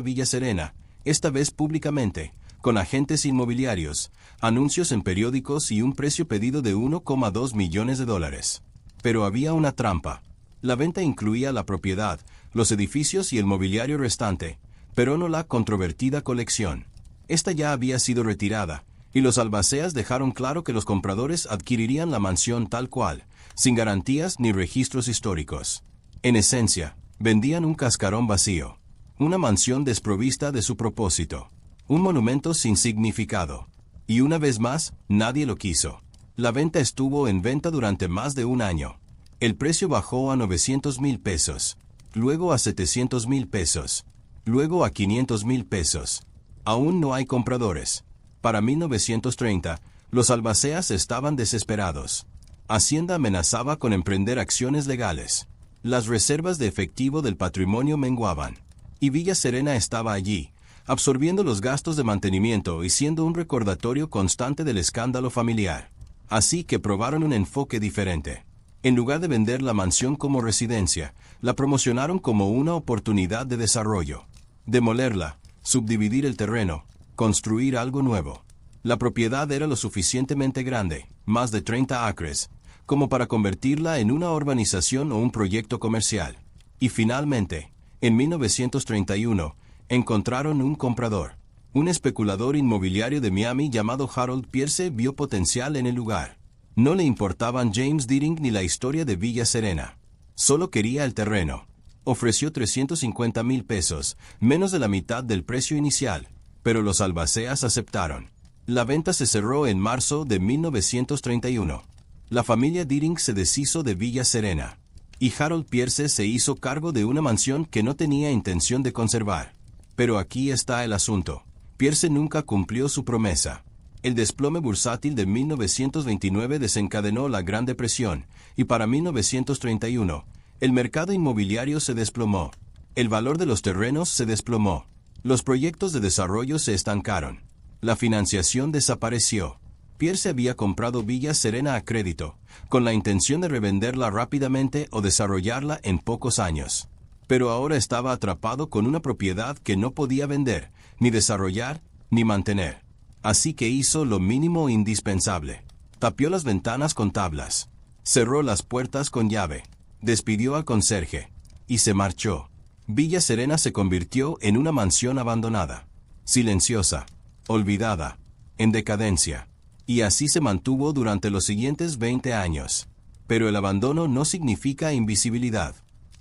A: Villa Serena, esta vez públicamente, con agentes inmobiliarios, anuncios en periódicos y un precio pedido de $1,2 millones. Pero había una trampa. La venta incluía la propiedad, los edificios y el mobiliario restante, pero no la controvertida colección. Esta ya había sido retirada, y los albaceas dejaron claro que los compradores adquirirían la mansión tal cual, sin garantías ni registros históricos. En esencia, vendían un cascarón vacío, una mansión desprovista de su propósito. Un monumento sin significado. Y una vez más, nadie lo quiso. La venta estuvo en venta durante más de un año. El precio bajó a $900,000, luego a $700,000, luego a $500,000. Aún no hay compradores. Para 1930, los albaceas estaban desesperados. Hacienda amenazaba con emprender acciones legales. Las reservas de efectivo del patrimonio menguaban. Y Villa Serena estaba allí, absorbiendo los gastos de mantenimiento y siendo un recordatorio constante del escándalo familiar. Así que probaron un enfoque diferente. En lugar de vender la mansión como residencia, la promocionaron como una oportunidad de desarrollo. Demolerla, subdividir el terreno, construir algo nuevo. La propiedad era lo suficientemente grande, más de 30 acres, como para convertirla en una urbanización o un proyecto comercial. Y finalmente, en 1931, encontraron un comprador. Un especulador inmobiliario de Miami llamado Harold Pierce vio potencial en el lugar. No le importaban James Deering ni la historia de Villa Serena. Solo quería el terreno. Ofreció $350,000, menos de la mitad del precio inicial, pero los albaceas aceptaron. La venta se cerró en marzo de 1931. La familia Deering se deshizo de Villa Serena. Y Harold Pierce se hizo cargo de una mansión que no tenía intención de conservar. Pero aquí está el asunto. Pierce nunca cumplió su promesa. El desplome bursátil de 1929 desencadenó la Gran Depresión, y para 1931, el mercado inmobiliario se desplomó. El valor de los terrenos se desplomó. Los proyectos de desarrollo se estancaron. La financiación desapareció. Pierce había comprado Villa Serena a crédito, con la intención de revenderla rápidamente o desarrollarla en pocos años. Pero ahora estaba atrapado con una propiedad que no podía vender, ni desarrollar, ni mantener. Así que hizo lo mínimo indispensable. Tapió las ventanas con tablas. Cerró las puertas con llave. Despidió al conserje. Y se marchó. Villa Serena se convirtió en una mansión abandonada. Silenciosa. Olvidada. En decadencia. Y así se mantuvo durante los siguientes 20 años. Pero el abandono no significa invisibilidad.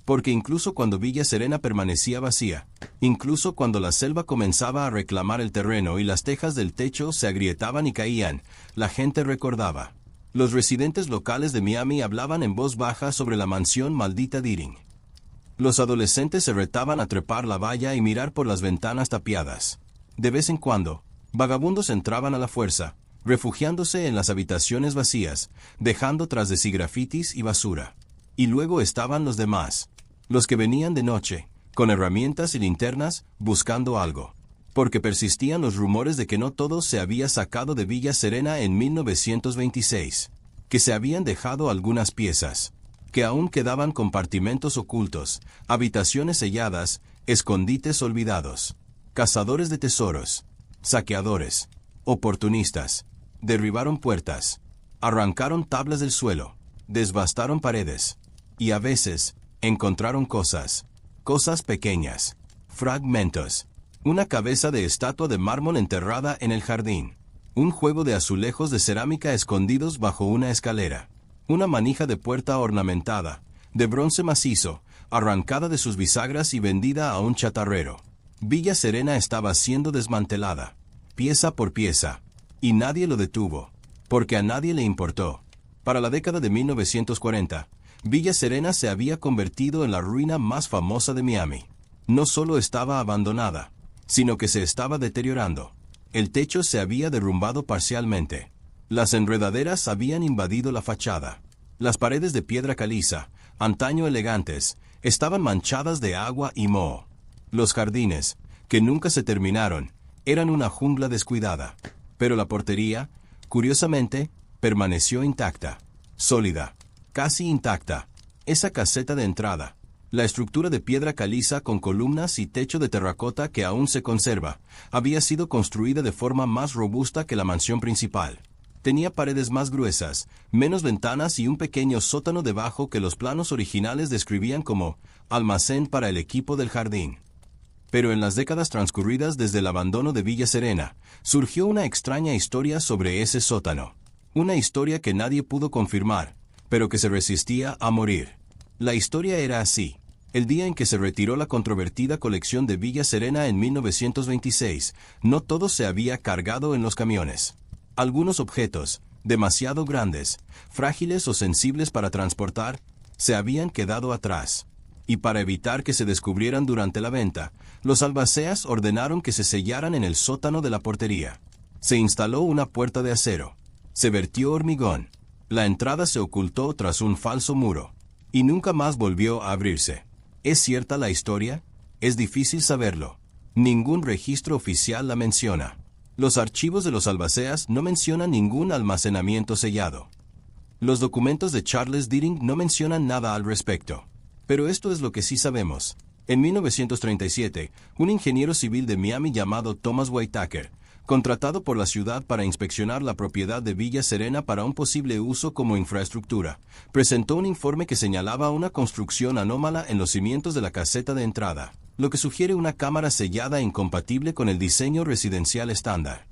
A: Porque incluso cuando Villa Serena permanecía vacía, incluso cuando la selva comenzaba a reclamar el terreno y las tejas del techo se agrietaban y caían, la gente recordaba. Los residentes locales de Miami hablaban en voz baja sobre la mansión maldita Deering. Los adolescentes se retaban a trepar la valla y mirar por las ventanas tapiadas. De vez en cuando, vagabundos entraban a la fuerza, refugiándose en las habitaciones vacías, dejando tras de sí grafitis y basura. Y luego estaban los demás, los que venían de noche, con herramientas y linternas, buscando algo. Porque persistían los rumores de que no todo se había sacado de Villa Serena en 1926, que se habían dejado algunas piezas, que aún quedaban compartimentos ocultos, habitaciones selladas, escondites olvidados, cazadores de tesoros, saqueadores, oportunistas, derribaron puertas, arrancaron tablas del suelo, desbastaron paredes, y a veces, encontraron cosas pequeñas, fragmentos, una cabeza de estatua de mármol enterrada en el jardín, un juego de azulejos de cerámica escondidos bajo una escalera, una manija de puerta ornamentada, de bronce macizo, arrancada de sus bisagras y vendida a un chatarrero. Villa Serena estaba siendo desmantelada, pieza por pieza, y nadie lo detuvo, porque a nadie le importó. Para la década de 1940, Villa Serena se había convertido en la ruina más famosa de Miami. No solo estaba abandonada, sino que se estaba deteriorando. El techo se había derrumbado parcialmente. Las enredaderas habían invadido la fachada. Las paredes de piedra caliza, antaño elegantes, estaban manchadas de agua y moho. Los jardines, que nunca se terminaron, eran una jungla descuidada. Pero la portería, curiosamente, permaneció intacta, sólida, casi intacta. Esa caseta de entrada, la estructura de piedra caliza con columnas y techo de terracota que aún se conserva, había sido construida de forma más robusta que la mansión principal. Tenía paredes más gruesas, menos ventanas y un pequeño sótano debajo que los planos originales describían como almacén para el equipo del jardín. Pero en las décadas transcurridas desde el abandono de Villa Serena, surgió una extraña historia sobre ese sótano. Una historia que nadie pudo confirmar, pero que se resistía a morir. La historia era así. El día en que se retiró la controvertida colección de Villa Serena en 1926, no todo se había cargado en los camiones. Algunos objetos, demasiado grandes, frágiles o sensibles para transportar, se habían quedado atrás. Y para evitar que se descubrieran durante la venta, los albaceas ordenaron que se sellaran en el sótano de la portería. Se instaló una puerta de acero. Se vertió hormigón. La entrada se ocultó tras un falso muro. Y nunca más volvió a abrirse. ¿Es cierta la historia? Es difícil saberlo. Ningún registro oficial la menciona. Los archivos de los albaceas no mencionan ningún almacenamiento sellado. Los documentos de Charles Deering no mencionan nada al respecto. Pero esto es lo que sí sabemos. En 1937, un ingeniero civil de Miami llamado Thomas Whitaker, contratado por la ciudad para inspeccionar la propiedad de Villa Serena para un posible uso como infraestructura, presentó un informe que señalaba una construcción anómala en los cimientos de la caseta de entrada, lo que sugiere una cámara sellada incompatible con el diseño residencial estándar.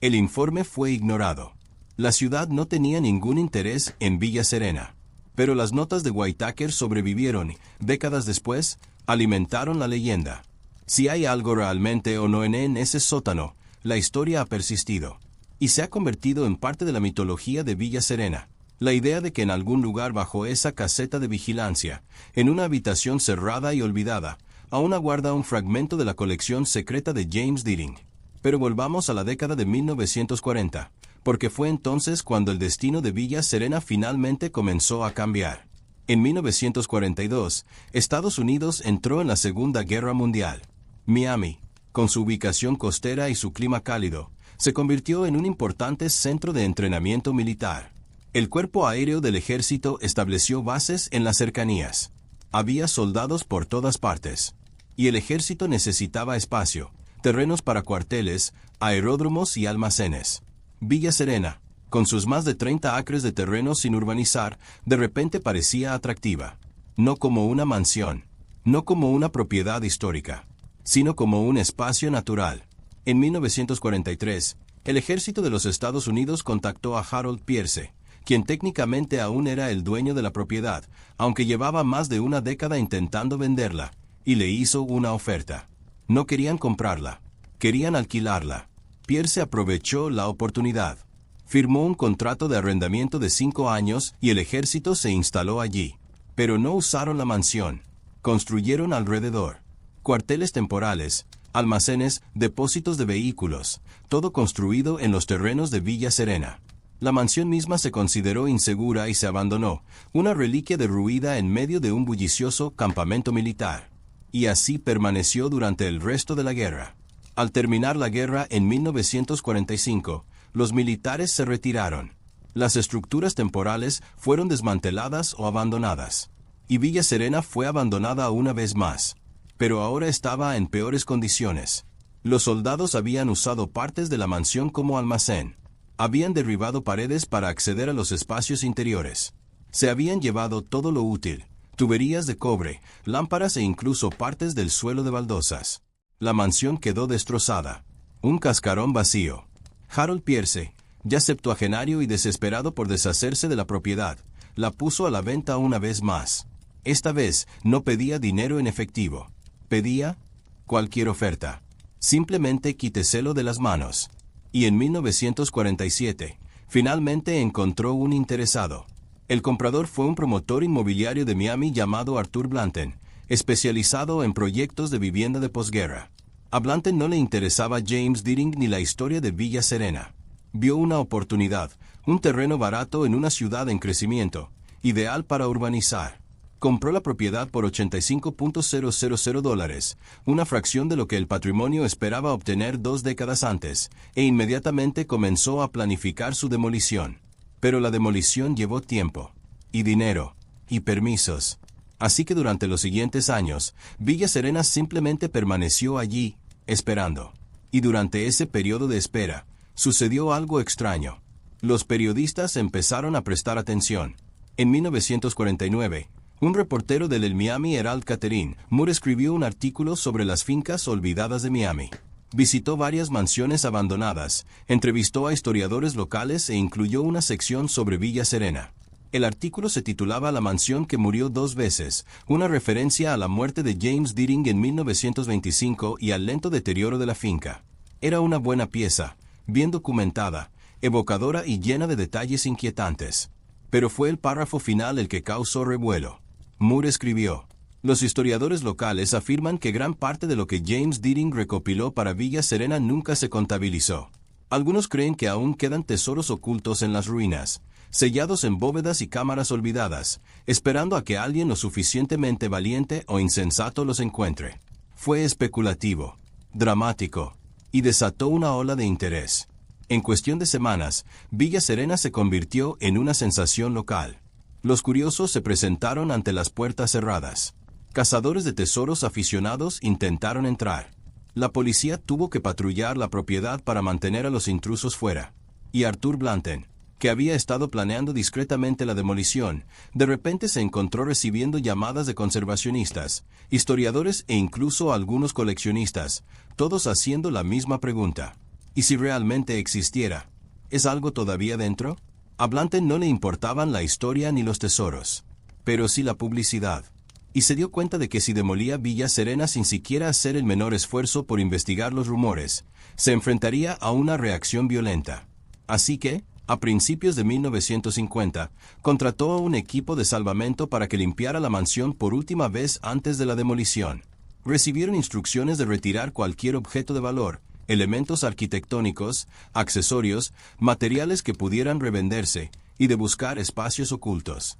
A: El informe fue ignorado. La ciudad no tenía ningún interés en Villa Serena. Pero las notas de Whitaker sobrevivieron y, décadas después, alimentaron la leyenda. Si hay algo realmente o no en ese sótano, la historia ha persistido, y se ha convertido en parte de la mitología de Villa Serena. La idea de que en algún lugar bajo esa caseta de vigilancia, en una habitación cerrada y olvidada, aún aguarda un fragmento de la colección secreta de James Deering. Pero volvamos a la década de 1940, porque fue entonces cuando el destino de Villa Serena finalmente comenzó a cambiar. En 1942, Estados Unidos entró en la Segunda Guerra Mundial. Miami, con su ubicación costera y su clima cálido, se convirtió en un importante centro de entrenamiento militar. El Cuerpo Aéreo del Ejército estableció bases en las cercanías. Había soldados por todas partes. Y el ejército necesitaba espacio, terrenos para cuarteles, aeródromos y almacenes. Villa Serena, con sus más de 30 acres de terreno sin urbanizar, de repente parecía atractiva. No como una mansión, no como una propiedad histórica, sino como un espacio natural. En 1943, el ejército de los Estados Unidos contactó a Harold Pierce, quien técnicamente aún era el dueño de la propiedad, aunque llevaba más de una década intentando venderla, y le hizo una oferta. No querían comprarla, querían alquilarla. Pierce aprovechó la oportunidad. Firmó un contrato de arrendamiento de 5 años y el ejército se instaló allí. Pero no usaron la mansión. Construyeron alrededor cuarteles temporales, almacenes, depósitos de vehículos, todo construido en los terrenos de Villa Serena. La mansión misma se consideró insegura y se abandonó, una reliquia derruida en medio de un bullicioso campamento militar. Y así permaneció durante el resto de la guerra. Al terminar la guerra en 1945, los militares se retiraron. Las estructuras temporales fueron desmanteladas o abandonadas. Y Villa Serena fue abandonada una vez más. Pero ahora estaba en peores condiciones. Los soldados habían usado partes de la mansión como almacén. Habían derribado paredes para acceder a los espacios interiores. Se habían llevado todo lo útil, tuberías de cobre, lámparas e incluso partes del suelo de baldosas. La mansión quedó destrozada. Un cascarón vacío. Harold Pierce, ya septuagenario y desesperado por deshacerse de la propiedad, la puso a la venta una vez más. Esta vez no pedía dinero en efectivo. Pedía cualquier oferta. Simplemente quíteselo de las manos. Y en 1947, finalmente encontró un interesado. El comprador fue un promotor inmobiliario de Miami llamado Arthur Blanton, especializado en proyectos de vivienda de posguerra. A Blanton no le interesaba James Deering ni la historia de Villa Serena. Vio una oportunidad, un terreno barato en una ciudad en crecimiento, ideal para urbanizar. Compró la propiedad por $85,000, una fracción de lo que el patrimonio esperaba obtener 2 décadas antes, e inmediatamente comenzó a planificar su demolición. Pero la demolición llevó tiempo, y dinero, y permisos. Así que durante los siguientes años, Villa Serena simplemente permaneció allí, esperando. Y durante ese periodo de espera, sucedió algo extraño. Los periodistas empezaron a prestar atención. En 1949, un reportero del Miami Herald-Catherine, Moore escribió un artículo sobre las fincas olvidadas de Miami. Visitó varias mansiones abandonadas, entrevistó a historiadores locales e incluyó una sección sobre Villa Serena. El artículo se titulaba La mansión que murió 2 veces, una referencia a la muerte de James Deering en 1925 y al lento deterioro de la finca. Era una buena pieza, bien documentada, evocadora y llena de detalles inquietantes. Pero fue el párrafo final el que causó revuelo. Moore escribió: los historiadores locales afirman que gran parte de lo que James Deering recopiló para Villa Serena nunca se contabilizó. Algunos creen que aún quedan tesoros ocultos en las ruinas, sellados en bóvedas y cámaras olvidadas, esperando a que alguien lo suficientemente valiente o insensato los encuentre. Fue especulativo, dramático, y desató una ola de interés. En cuestión de semanas, Villa Serena se convirtió en una sensación local. Los curiosos se presentaron ante las puertas cerradas. Cazadores de tesoros aficionados intentaron entrar. La policía tuvo que patrullar la propiedad para mantener a los intrusos fuera. Y Arthur Blanton, que había estado planeando discretamente la demolición, de repente se encontró recibiendo llamadas de conservacionistas, historiadores e incluso algunos coleccionistas, todos haciendo la misma pregunta. ¿Y si realmente existiera? ¿Es algo todavía dentro? A Blanton no le importaban la historia ni los tesoros, pero sí la publicidad. Y se dio cuenta de que si demolía Villa Serena sin siquiera hacer el menor esfuerzo por investigar los rumores, se enfrentaría a una reacción violenta. Así que, a principios de 1950, contrató a un equipo de salvamento para que limpiara la mansión por última vez antes de la demolición. Recibieron instrucciones de retirar cualquier objeto de valor, elementos arquitectónicos, accesorios, materiales que pudieran revenderse, y de buscar espacios ocultos.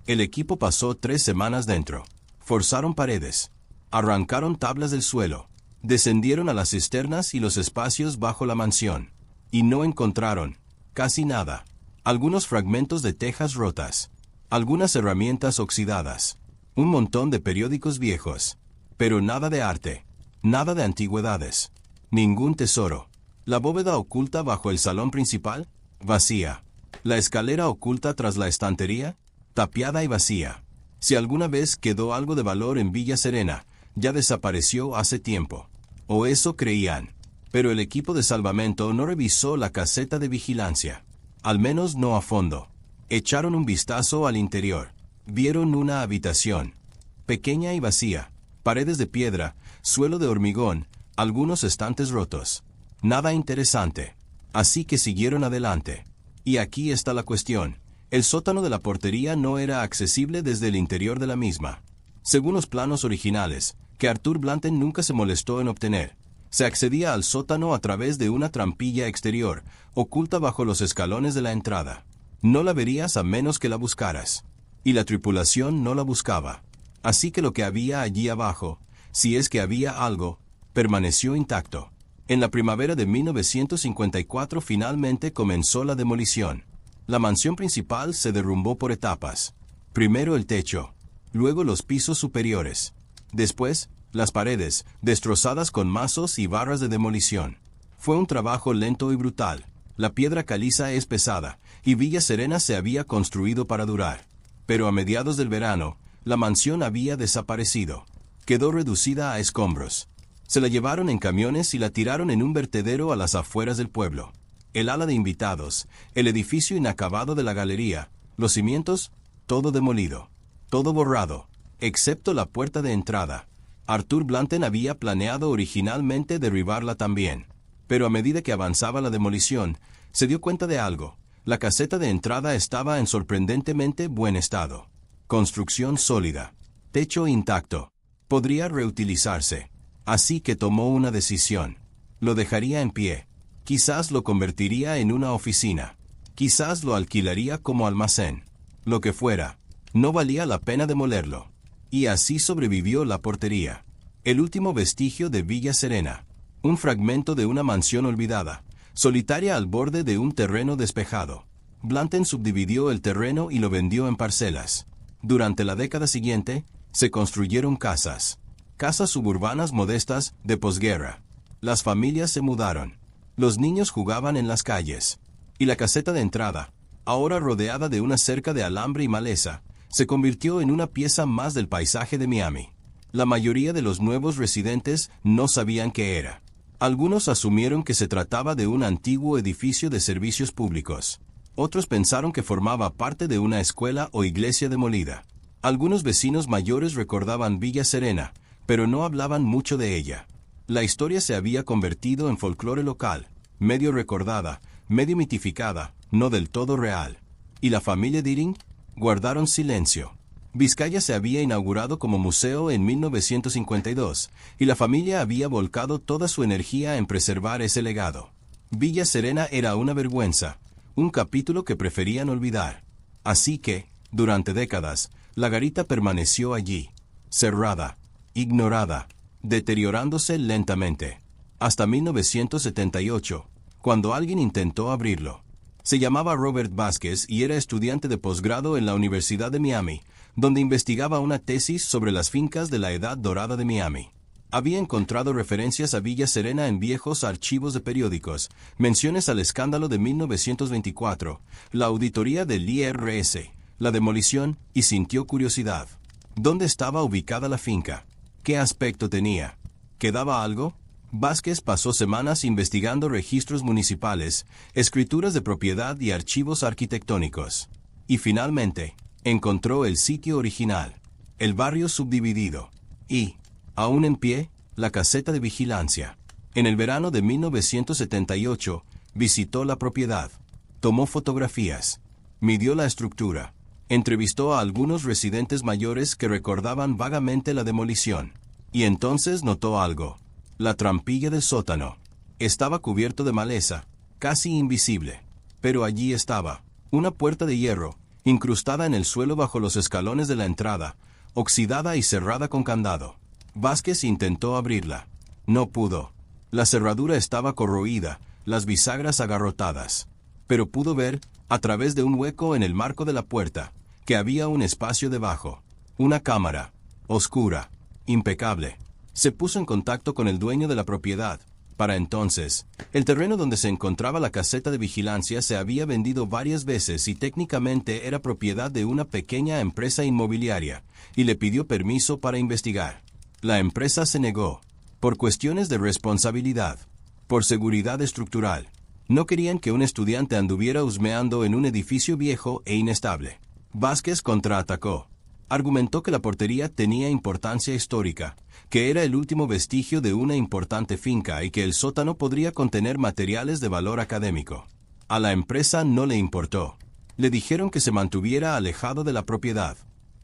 A: El equipo pasó 3 semanas dentro. Forzaron paredes. Arrancaron tablas del suelo. Descendieron a las cisternas y los espacios bajo la mansión. Y no encontraron casi nada. Algunos fragmentos de tejas rotas. Algunas herramientas oxidadas. Un montón de periódicos viejos. Pero nada de arte. Nada de antigüedades. Ningún tesoro. La bóveda oculta bajo el salón principal, vacía. La escalera oculta tras la estantería, tapiada y vacía. Si alguna vez quedó algo de valor en Villa Serena, ya desapareció hace tiempo. O eso creían. Pero el equipo de salvamento no revisó la caseta de vigilancia. Al menos no a fondo. Echaron un vistazo al interior. Vieron una habitación. Pequeña y vacía. Paredes de piedra, suelo de hormigón, algunos estantes rotos. Nada interesante. Así que siguieron adelante. Y aquí está la cuestión. El sótano de la portería no era accesible desde el interior de la misma. Según los planos originales, que Arthur Blanton nunca se molestó en obtener, se accedía al sótano a través de una trampilla exterior, oculta bajo los escalones de la entrada. No la verías a menos que la buscaras. Y la tripulación no la buscaba. Así que lo que había allí abajo, si es que había algo, permaneció intacto. En la primavera de 1954 finalmente comenzó la demolición. La mansión principal se derrumbó por etapas. Primero el techo, luego los pisos superiores. Después, las paredes, destrozadas con mazos y barras de demolición. Fue un trabajo lento y brutal. La piedra caliza es pesada, y Villa Serena se había construido para durar. Pero a mediados del verano, la mansión había desaparecido. Quedó reducida a escombros. Se la llevaron en camiones y la tiraron en un vertedero a las afueras del pueblo. El ala de invitados, el edificio inacabado de la galería, los cimientos, todo demolido, todo borrado, excepto la puerta de entrada. Arthur Blanton había planeado originalmente derribarla también. Pero a medida que avanzaba la demolición, se dio cuenta de algo. La caseta de entrada estaba en sorprendentemente buen estado. Construcción sólida. Techo intacto. Podría reutilizarse. Así que tomó una decisión. Lo dejaría en pie. Quizás lo convertiría en una oficina. Quizás lo alquilaría como almacén. Lo que fuera. No valía la pena demolerlo. Y así sobrevivió la portería. El último vestigio de Villa Serena. Un fragmento de una mansión olvidada, solitaria al borde de un terreno despejado. Blanton subdividió el terreno y lo vendió en parcelas. Durante la década siguiente, se construyeron casas. Casas suburbanas modestas de posguerra. Las familias se mudaron. Los niños jugaban en las calles. Y la caseta de entrada, ahora rodeada de una cerca de alambre y maleza, se convirtió en una pieza más del paisaje de Miami. La mayoría de los nuevos residentes no sabían qué era. Algunos asumieron que se trataba de un antiguo edificio de servicios públicos. Otros pensaron que formaba parte de una escuela o iglesia demolida. Algunos vecinos mayores recordaban Villa Serena, pero no hablaban mucho de ella. La historia se había convertido en folclore local, medio recordada, medio mitificada, no del todo real. Y la familia Deering guardaron silencio. Vizcaya se había inaugurado como museo en 1952, y la familia había volcado toda su energía en preservar ese legado. Villa Serena era una vergüenza, un capítulo que preferían olvidar. Así que, durante décadas, la garita permaneció allí, cerrada, ignorada, deteriorándose lentamente. Hasta 1978, cuando alguien intentó abrirlo. Se llamaba Robert Vázquez y era estudiante de posgrado en la Universidad de Miami, donde investigaba una tesis sobre las fincas de la Edad Dorada de Miami. Había encontrado referencias a Villa Serena en viejos archivos de periódicos, menciones al escándalo de 1924, la auditoría del IRS, la demolición, y sintió curiosidad. ¿Dónde estaba ubicada la finca? ¿Qué aspecto tenía? ¿Quedaba algo? Vázquez pasó semanas investigando registros municipales, escrituras de propiedad y archivos arquitectónicos. Y finalmente, encontró el sitio original, el barrio subdividido, y, aún en pie, la caseta de vigilancia. En el verano de 1978, visitó la propiedad, tomó fotografías, midió la estructura, entrevistó a algunos residentes mayores que recordaban vagamente la demolición, y entonces notó algo. La trampilla del sótano estaba cubierto de maleza, casi invisible, pero allí estaba, una puerta de hierro, incrustada en el suelo bajo los escalones de la entrada, oxidada y cerrada con candado. Vázquez intentó abrirla. No pudo. La cerradura estaba corroída, las bisagras agarrotadas. Pero pudo ver, a través de un hueco en el marco de la puerta, que había un espacio debajo. Una cámara, oscura, impecable. Se puso en contacto con el dueño de la propiedad. Para entonces, el terreno donde se encontraba la caseta de vigilancia se había vendido varias veces y técnicamente era propiedad de una pequeña empresa inmobiliaria, y le pidió permiso para investigar. La empresa se negó, por cuestiones de responsabilidad, por seguridad estructural. No querían que un estudiante anduviera husmeando en un edificio viejo e inestable. Vázquez contraatacó. Argumentó que la portería tenía importancia histórica, que era el último vestigio de una importante finca y que el sótano podría contener materiales de valor académico. A la empresa no le importó. Le dijeron que se mantuviera alejado de la propiedad.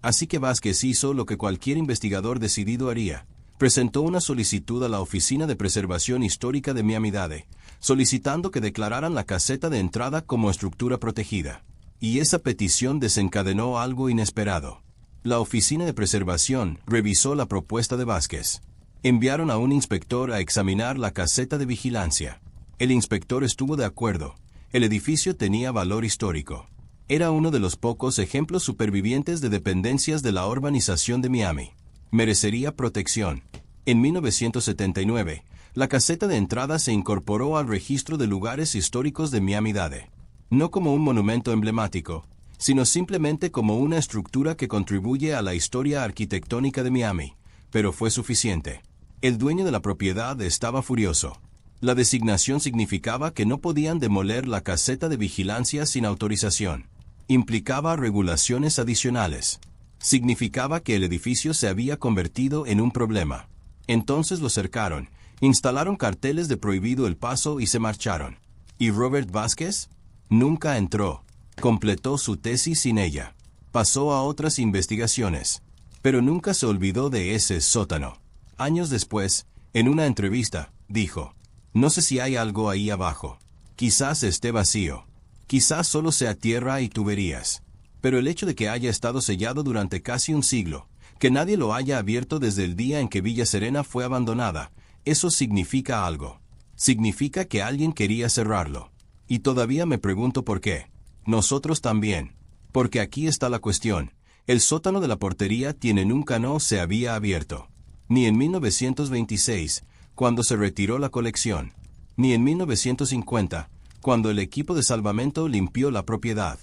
A: Así que Vázquez hizo lo que cualquier investigador decidido haría. Presentó una solicitud a la Oficina de Preservación Histórica de Miami-Dade, solicitando que declararan la caseta de entrada como estructura protegida. Y esa petición desencadenó algo inesperado. La Oficina de Preservación revisó la propuesta de Vázquez. Enviaron a un inspector a examinar la caseta de vigilancia. El inspector estuvo de acuerdo. El edificio tenía valor histórico. Era uno de los pocos ejemplos supervivientes de dependencias de la urbanización de Miami. Merecería protección. En 1979, la caseta de entrada se incorporó al registro de lugares históricos de Miami-Dade. No como un monumento emblemático, sino simplemente como una estructura que contribuye a la historia arquitectónica de Miami, pero fue suficiente. El dueño de la propiedad estaba furioso. La designación significaba que no podían demoler la caseta de vigilancia sin autorización. Implicaba regulaciones adicionales. Significaba que el edificio se había convertido en un problema. Entonces lo cercaron, instalaron carteles de prohibido el paso y se marcharon. ¿Y Robert Vázquez? Nunca entró. Completó su tesis sin ella. Pasó a otras investigaciones. Pero nunca se olvidó de ese sótano. Años después, en una entrevista, dijo: "No sé si hay algo ahí abajo. Quizás esté vacío. Quizás solo sea tierra y tuberías. Pero el hecho de que haya estado sellado durante casi un siglo, que nadie lo haya abierto desde el día en que Villa Serena fue abandonada, eso significa algo. Significa que alguien quería cerrarlo. Y todavía me pregunto por qué. Nosotros también. Porque aquí está la cuestión. El sótano de la portería nunca se había abierto. Ni en 1926, cuando se retiró la colección. Ni en 1950, cuando el equipo de salvamento limpió la propiedad.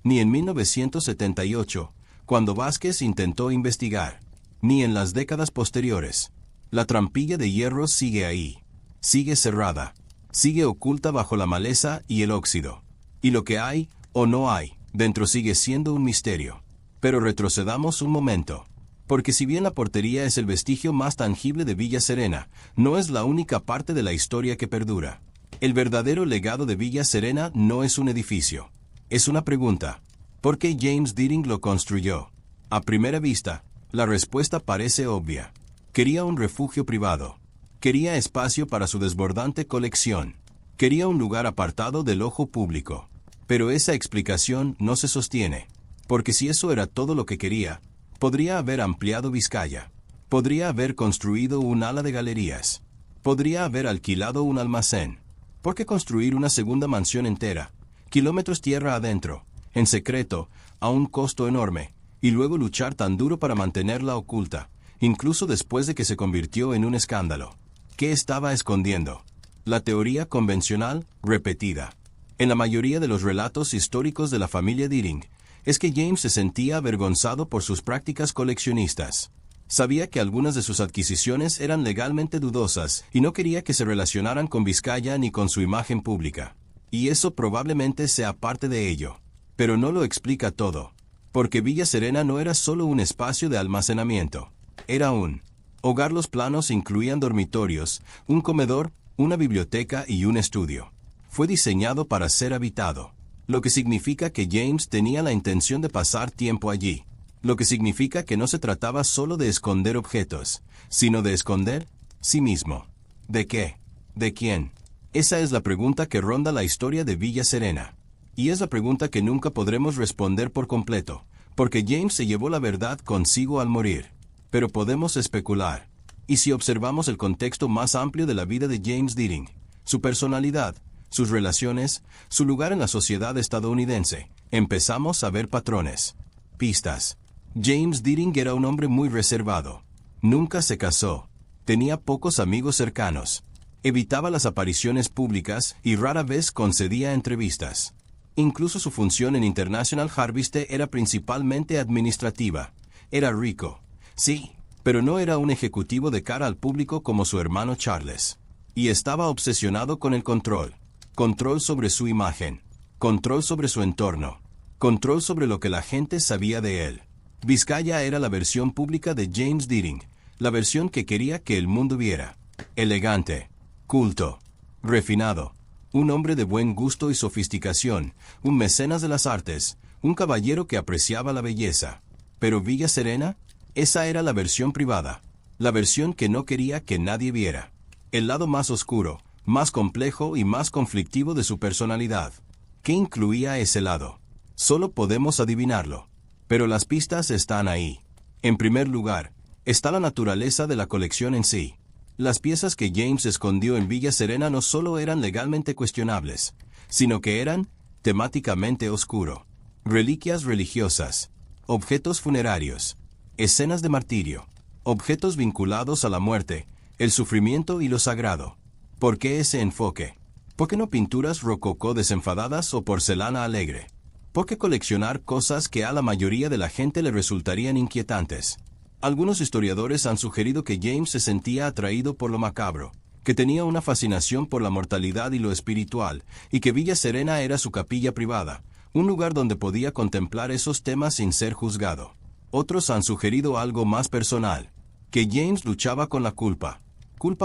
A: Ni en 1978, cuando Vázquez intentó investigar. Ni en las décadas posteriores. La trampilla de hierro sigue ahí. Sigue cerrada. Sigue oculta bajo la maleza y el óxido. Y lo que hay, o no hay, dentro sigue siendo un misterio. Pero retrocedamos un momento. Porque si bien la portería es el vestigio más tangible de Villa Serena, no es la única parte de la historia que perdura. El verdadero legado de Villa Serena no es un edificio. Es una pregunta. ¿Por qué James Deering lo construyó? A primera vista, la respuesta parece obvia. Quería un refugio privado. Quería espacio para su desbordante colección. Quería un lugar apartado del ojo público. Pero esa explicación no se sostiene. Porque si eso era todo lo que quería, podría haber ampliado Vizcaya. Podría haber construido un ala de galerías. Podría haber alquilado un almacén. ¿Por qué construir una segunda mansión entera, kilómetros tierra adentro, en secreto, a un costo enorme, y luego luchar tan duro para mantenerla oculta, incluso después de que se convirtió en un escándalo? ¿Qué estaba escondiendo? La teoría convencional, repetida en la mayoría de los relatos históricos de la familia Deering, es que James se sentía avergonzado por sus prácticas coleccionistas. Sabía que algunas de sus adquisiciones eran legalmente dudosas y no quería que se relacionaran con Vizcaya ni con su imagen pública. Y eso probablemente sea parte de ello. Pero no lo explica todo. Porque Villa Serena no era solo un espacio de almacenamiento. Era un hogar. Los planos incluían dormitorios, un comedor, una biblioteca y un estudio. Fue diseñado para ser habitado. Lo que significa que James tenía la intención de pasar tiempo allí. Lo que significa que no se trataba solo de esconder objetos, sino de esconder sí mismo. ¿De qué? ¿De quién? Esa es la pregunta que ronda la historia de Villa Serena. Y es la pregunta que nunca podremos responder por completo, porque James se llevó la verdad consigo al morir. Pero podemos especular. Y si observamos el contexto más amplio de la vida de James Deering, su personalidad, sus relaciones, su lugar en la sociedad estadounidense, empezamos a ver patrones. Pistas. James Deering era un hombre muy reservado. Nunca se casó. Tenía pocos amigos cercanos. Evitaba las apariciones públicas y rara vez concedía entrevistas. Incluso su función en International Harvest era principalmente administrativa. Era rico. Sí, pero no era un ejecutivo de cara al público como su hermano Charles. Y estaba obsesionado con el control. Control sobre su imagen. Control sobre su entorno. Control sobre lo que la gente sabía de él. Vizcaya era la versión pública de James Deering, la versión que quería que el mundo viera. Elegante, culto, refinado, un hombre de buen gusto y sofisticación, un mecenas de las artes, un caballero que apreciaba la belleza. Pero Villa Serena, esa era la versión privada, la versión que no quería que nadie viera. El lado más oscuro, más complejo y más conflictivo de su personalidad. ¿Qué incluía ese lado? Solo podemos adivinarlo. Pero las pistas están ahí. En primer lugar, está la naturaleza de la colección en sí. Las piezas que James escondió en Villa Serena no solo eran legalmente cuestionables, sino que eran temáticamente oscuro. Reliquias religiosas, objetos funerarios, escenas de martirio, objetos vinculados a la muerte, el sufrimiento y lo sagrado. ¿Por qué ese enfoque? ¿Por qué no pinturas rococó desenfadadas o porcelana alegre? ¿Por qué coleccionar cosas que a la mayoría de la gente le resultarían inquietantes? Algunos historiadores han sugerido que James se sentía atraído por lo macabro, que tenía una fascinación por la mortalidad y lo espiritual, y que Villa Serena era su capilla privada, un lugar donde podía contemplar esos temas sin ser juzgado. Otros han sugerido algo más personal, que James luchaba con la culpa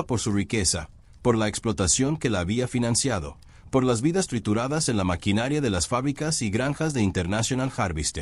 A: por su riqueza, por la explotación que la había financiado, por las vidas trituradas en la maquinaria de las fábricas y granjas de International Harvest,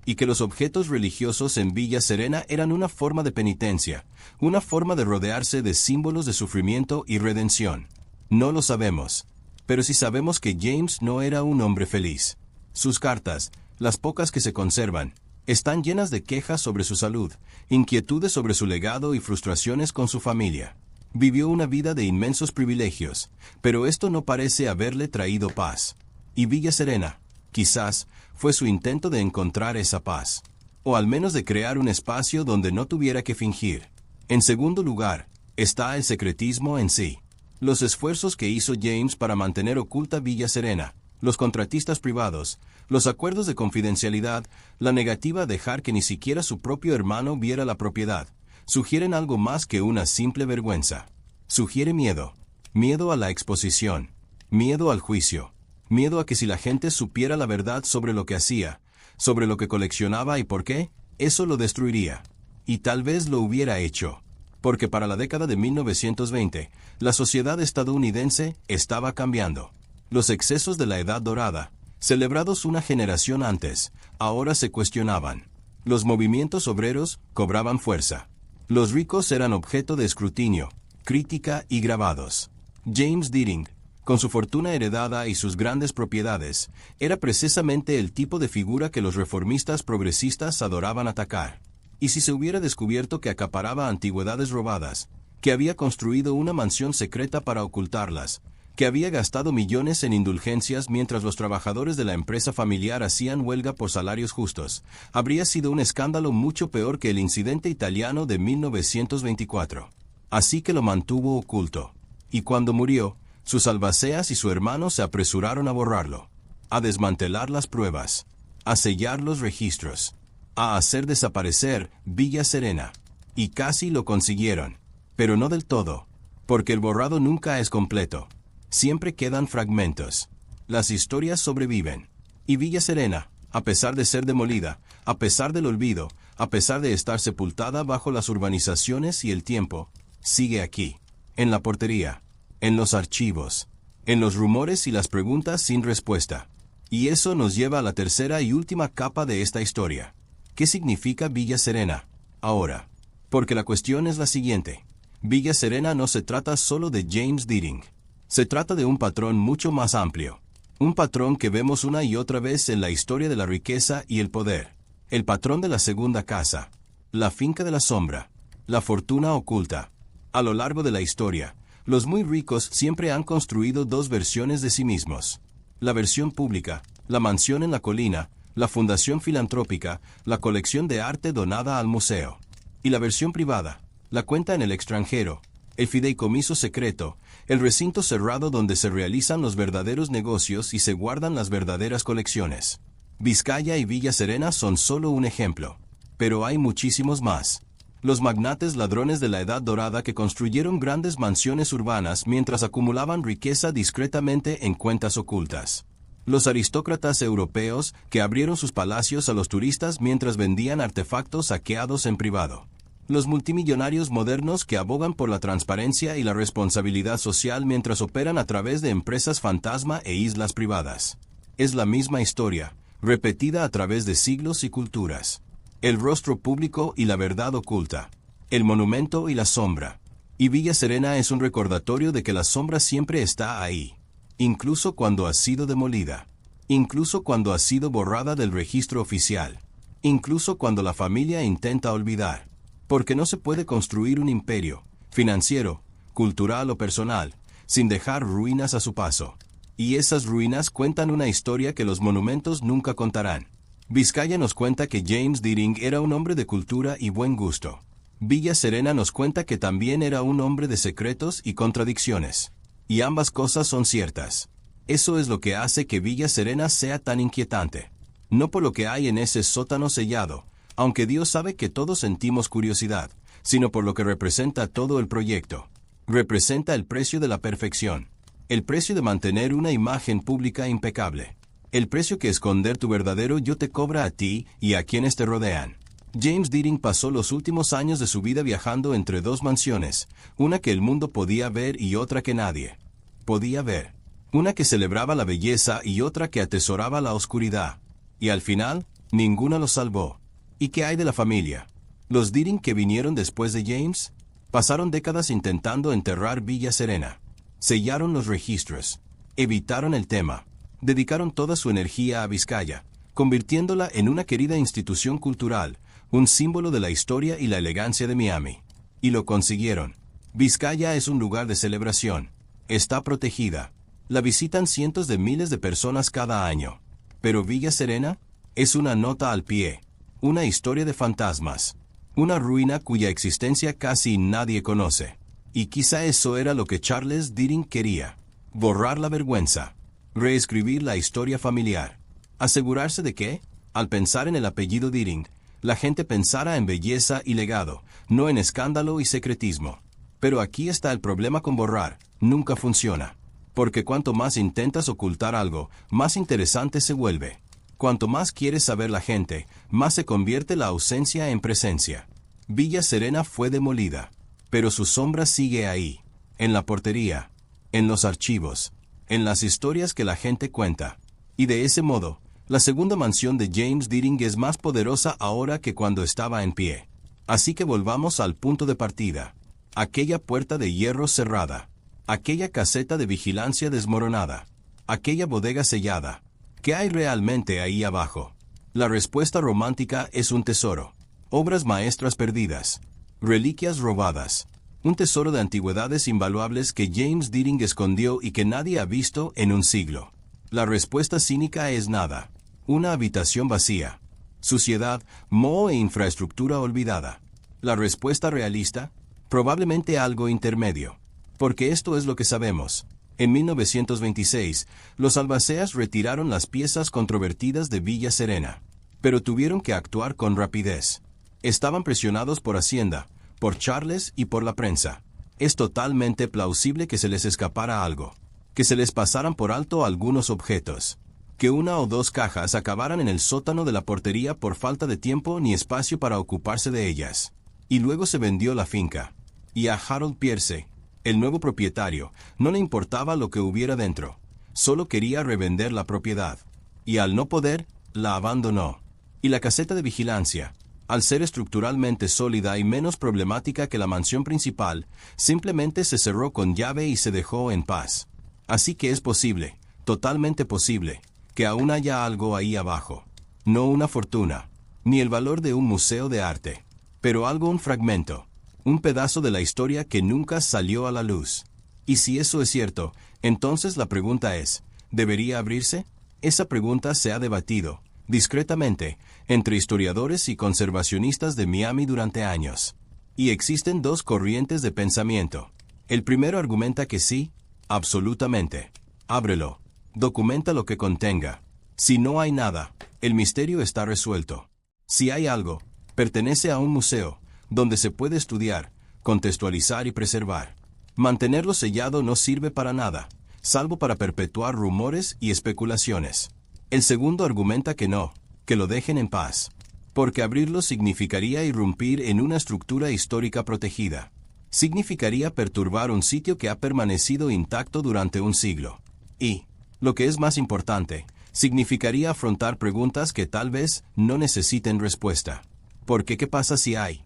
A: y que los objetos religiosos en Villa Serena eran una forma de penitencia, una forma de rodearse de símbolos de sufrimiento y redención. No lo sabemos, pero sí sabemos que James no era un hombre feliz. Sus cartas, las pocas que se conservan, están llenas de quejas sobre su salud, inquietudes sobre su legado y frustraciones con su familia. Vivió una vida de inmensos privilegios, pero esto no parece haberle traído paz. Y Villa Serena, quizás, fue su intento de encontrar esa paz, o al menos de crear un espacio donde no tuviera que fingir. En segundo lugar, está el secretismo en sí. Los esfuerzos que hizo James para mantener oculta Villa Serena, los contratistas privados, los acuerdos de confidencialidad, la negativa a dejar que ni siquiera su propio hermano viera la propiedad, sugieren algo más que una simple vergüenza. Sugiere miedo. Miedo a la exposición. Miedo al juicio. Miedo a que si la gente supiera la verdad sobre lo que hacía, sobre lo que coleccionaba y por qué, eso lo destruiría. Y tal vez lo hubiera hecho. Porque para la década de 1920, la sociedad estadounidense estaba cambiando. Los excesos de la Edad Dorada, celebrados una generación antes, ahora se cuestionaban. Los movimientos obreros cobraban fuerza. Los ricos eran objeto de escrutinio, crítica y grabados. James Deering, con su fortuna heredada y sus grandes propiedades, era precisamente el tipo de figura que los reformistas progresistas adoraban atacar. Y si se hubiera descubierto que acaparaba antigüedades robadas, que había construido una mansión secreta para ocultarlas, que había gastado millones en indulgencias mientras los trabajadores de la empresa familiar hacían huelga por salarios justos, habría sido un escándalo mucho peor que el incidente italiano de 1924. Así que lo mantuvo oculto. Y cuando murió, sus albaceas y su hermano se apresuraron a borrarlo, a desmantelar las pruebas, a sellar los registros, a hacer desaparecer Villa Serena. Y casi lo consiguieron. Pero no del todo, porque el borrado nunca es completo. Siempre quedan fragmentos. Las historias sobreviven. Y Villa Serena, a pesar de ser demolida, a pesar del olvido, a pesar de estar sepultada bajo las urbanizaciones y el tiempo, sigue aquí, en la portería, en los archivos, en los rumores y las preguntas sin respuesta. Y eso nos lleva a la tercera y última capa de esta historia. ¿Qué significa Villa Serena ahora? Porque la cuestión es la siguiente. Villa Serena no se trata solo de James Deering. Se trata de un patrón mucho más amplio. Un patrón que vemos una y otra vez en la historia de la riqueza y el poder. El patrón de la segunda casa. La finca de la sombra. La fortuna oculta. A lo largo de la historia, los muy ricos siempre han construido dos versiones de sí mismos. La versión pública, la mansión en la colina, la fundación filantrópica, la colección de arte donada al museo. Y la versión privada, la cuenta en el extranjero, el fideicomiso secreto, el recinto cerrado donde se realizan los verdaderos negocios y se guardan las verdaderas colecciones. Vizcaya y Villa Serena son solo un ejemplo, pero hay muchísimos más. Los magnates ladrones de la Edad Dorada que construyeron grandes mansiones urbanas mientras acumulaban riqueza discretamente en cuentas ocultas. Los aristócratas europeos que abrieron sus palacios a los turistas mientras vendían artefactos saqueados en privado. Los multimillonarios modernos que abogan por la transparencia y la responsabilidad social mientras operan a través de empresas fantasma e islas privadas. Es la misma historia, repetida a través de siglos y culturas. el rostro público y la verdad oculta, el monumento y la sombra. Y Villa Serena es un recordatorio de que la sombra siempre está ahí, incluso cuando ha sido demolida, incluso cuando ha sido borrada del registro oficial, incluso cuando la familia intenta olvidar, porque no se puede construir un imperio, financiero, cultural o personal, sin dejar ruinas a su paso. Y esas ruinas cuentan una historia que los monumentos nunca contarán. Vizcaya nos cuenta que James Deering era un hombre de cultura y buen gusto. Villa Serena nos cuenta que también era un hombre de secretos y contradicciones. Y ambas cosas son ciertas. Eso es lo que hace que Villa Serena sea tan inquietante. No por lo que hay en ese sótano sellado, aunque Dios sabe que todos sentimos curiosidad, sino por lo que representa todo el proyecto. Representa el precio de la perfección, el precio de mantener una imagen pública impecable, el precio que esconder tu verdadero yo te cobra a ti y a quienes te rodean. James Deering pasó los últimos años de su vida viajando entre dos mansiones, una que el mundo podía ver y otra que nadie podía ver. Una que celebraba la belleza y otra que atesoraba la oscuridad. Y al final, ninguna lo salvó. ¿Y qué hay de la familia? Los Deering que vinieron después de James pasaron décadas intentando enterrar Villa Serena. Sellaron los registros, evitaron el tema, dedicaron toda su energía a Vizcaya, convirtiéndola en una querida institución cultural, un símbolo de la historia y la elegancia de Miami. Y lo consiguieron. Vizcaya es un lugar de celebración. Está protegida. La visitan cientos de miles de personas cada año. Pero Villa Serena es una nota al pie, una historia de fantasmas, una ruina cuya existencia casi nadie conoce. Y quizá eso era lo que Charles Deering quería: borrar la vergüenza, reescribir la historia familiar, asegurarse de que, al pensar en el apellido Deering, la gente pensara en belleza y legado, no en escándalo y secretismo. Pero aquí está el problema con borrar: nunca funciona. Porque cuanto más intentas ocultar algo, más interesante se vuelve. Cuanto más quiere saber la gente, más se convierte la ausencia en presencia. Villa Serena fue demolida, pero su sombra sigue ahí, en la portería, en los archivos, en las historias que la gente cuenta. Y de ese modo, la segunda mansión de James Deering es más poderosa ahora que cuando estaba en pie. Así que volvamos al punto de partida. Aquella puerta de hierro cerrada, aquella caseta de vigilancia desmoronada, aquella bodega sellada. ¿Qué hay realmente ahí abajo? La respuesta romántica es un tesoro. Obras maestras perdidas. Reliquias robadas. Un tesoro de antigüedades invaluables que James Deering escondió y que nadie ha visto en un siglo. La respuesta cínica es nada. Una habitación vacía. Suciedad, moho e infraestructura olvidada. La respuesta realista, probablemente algo intermedio. Porque esto es lo que sabemos. En 1926, los albaceas retiraron las piezas controvertidas de Villa Serena. Pero tuvieron que actuar con rapidez. Estaban presionados por Hacienda, por Charles y por la prensa. Es totalmente plausible que se les escapara algo. Que se les pasaran por alto algunos objetos. Que una o dos cajas acabaran en el sótano de la portería por falta de tiempo ni espacio para ocuparse de ellas. Y luego se vendió la finca. Y a Harold Pierce, el nuevo propietario, no le importaba lo que hubiera dentro. Solo quería revender la propiedad. Y al no poder, la abandonó. Y la caseta de vigilancia, al ser estructuralmente sólida y menos problemática que la mansión principal, simplemente se cerró con llave y se dejó en paz. Así que es posible, totalmente posible, que aún haya algo ahí abajo. No una fortuna, ni el valor de un museo de arte, pero algo, un fragmento, un pedazo de la historia que nunca salió a la luz. Y si eso es cierto, entonces la pregunta es, ¿debería abrirse? Esa pregunta se ha debatido, discretamente, entre historiadores y conservacionistas de Miami durante años. Y existen dos corrientes de pensamiento. El primero argumenta que sí, absolutamente. Ábrelo. Documenta lo que contenga. Si no hay nada, el misterio está resuelto. Si hay algo, pertenece a un museo, donde se puede estudiar, contextualizar y preservar. Mantenerlo sellado no sirve para nada, salvo para perpetuar rumores y especulaciones. El segundo argumenta que no, que lo dejen en paz, porque abrirlo significaría irrumpir en una estructura histórica protegida. Significaría perturbar un sitio que ha permanecido intacto durante un siglo. Y, lo que es más importante, significaría afrontar preguntas que tal vez no necesiten respuesta. Porque ¿qué pasa si hay?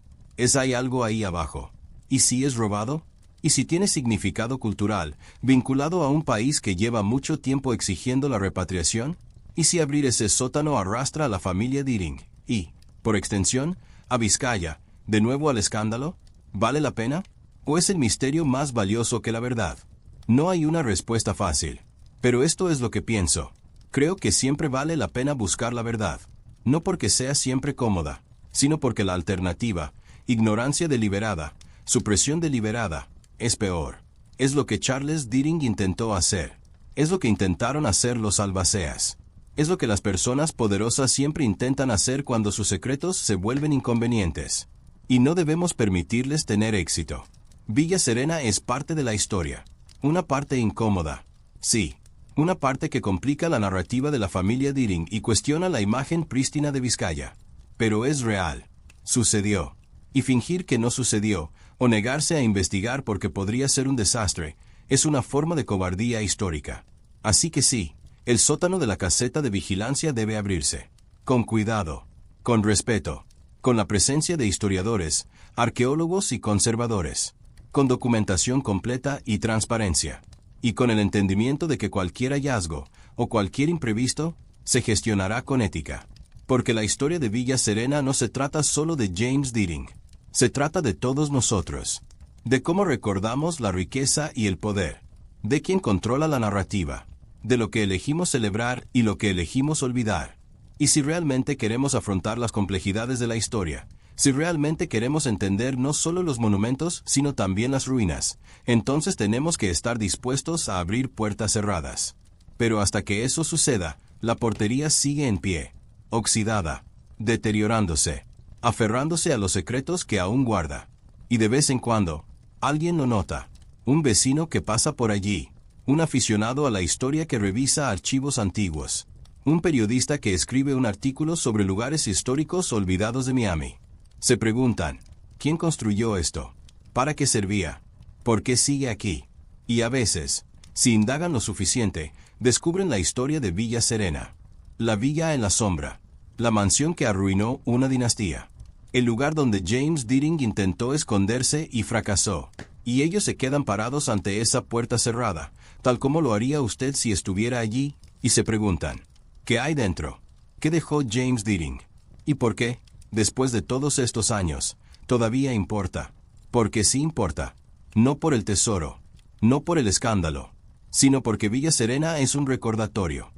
A: ¿Hay algo ahí abajo? ¿Y si es robado? ¿Y si tiene significado cultural, vinculado a un país que lleva mucho tiempo exigiendo la repatriación? ¿Y si abrir ese sótano arrastra a la familia Deering y, por extensión, a Vizcaya, de nuevo al escándalo? ¿Vale la pena? ¿O es el misterio más valioso que la verdad? No hay una respuesta fácil. Pero esto es lo que pienso. Creo que siempre vale la pena buscar la verdad. No porque sea siempre cómoda, sino porque la alternativa, ignorancia deliberada, supresión deliberada, es peor. Es lo que Charles Deering intentó hacer. Es lo que intentaron hacer los albaceas. Es lo que las personas poderosas siempre intentan hacer cuando sus secretos se vuelven inconvenientes. Y no debemos permitirles tener éxito. Villa Serena es parte de la historia. Una parte incómoda. Sí. Una parte que complica la narrativa de la familia Deering y cuestiona la imagen prístina de Vizcaya. Pero es real. Sucedió. Y fingir que no sucedió, o negarse a investigar porque podría ser un desastre, es una forma de cobardía histórica. Así que sí, el sótano de la caseta de vigilancia debe abrirse. Con cuidado. Con respeto. Con la presencia de historiadores, arqueólogos y conservadores. Con documentación completa y transparencia. Y con el entendimiento de que cualquier hallazgo, o cualquier imprevisto, se gestionará con ética. Porque la historia de Villa Serena no se trata solo de James Deering. Se trata de todos nosotros. De cómo recordamos la riqueza y el poder. De quién controla la narrativa. De lo que elegimos celebrar y lo que elegimos olvidar. Y si realmente queremos afrontar las complejidades de la historia, si realmente queremos entender no solo los monumentos, sino también las ruinas, entonces tenemos que estar dispuestos a abrir puertas cerradas. Pero hasta que eso suceda, la portería sigue en pie, oxidada, deteriorándose, aferrándose a los secretos que aún guarda. Y de vez en cuando, alguien lo nota, un vecino que pasa por allí, un aficionado a la historia que revisa archivos antiguos, un periodista que escribe un artículo sobre lugares históricos olvidados de Miami. Se preguntan, ¿quién construyó esto? ¿Para qué servía? ¿Por qué sigue aquí? Y a veces, si indagan lo suficiente, descubren la historia de Villa Serena. La villa en la sombra. La mansión que arruinó una dinastía. El lugar donde James Deering intentó esconderse y fracasó. Y ellos se quedan parados ante esa puerta cerrada, tal como lo haría usted si estuviera allí, y se preguntan, ¿qué hay dentro? ¿Qué dejó James Deering? ¿Y por qué, después de todos estos años, todavía importa? Porque sí importa. No por el tesoro, no por el escándalo, sino porque Villa Serena es un recordatorio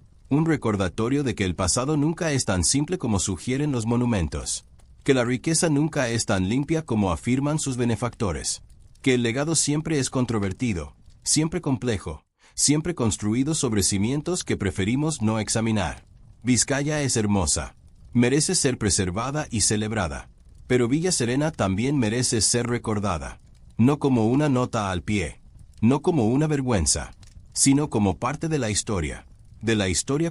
A: de que el pasado nunca es tan simple como sugieren los monumentos, que la riqueza nunca es tan limpia como afirman sus benefactores, que el legado siempre es controvertido, siempre complejo, siempre construido sobre cimientos que preferimos no examinar. Vizcaya es hermosa, merece ser preservada y celebrada, pero Villa Serena también merece ser recordada, no como una nota al pie, no como una vergüenza, sino como parte de la historia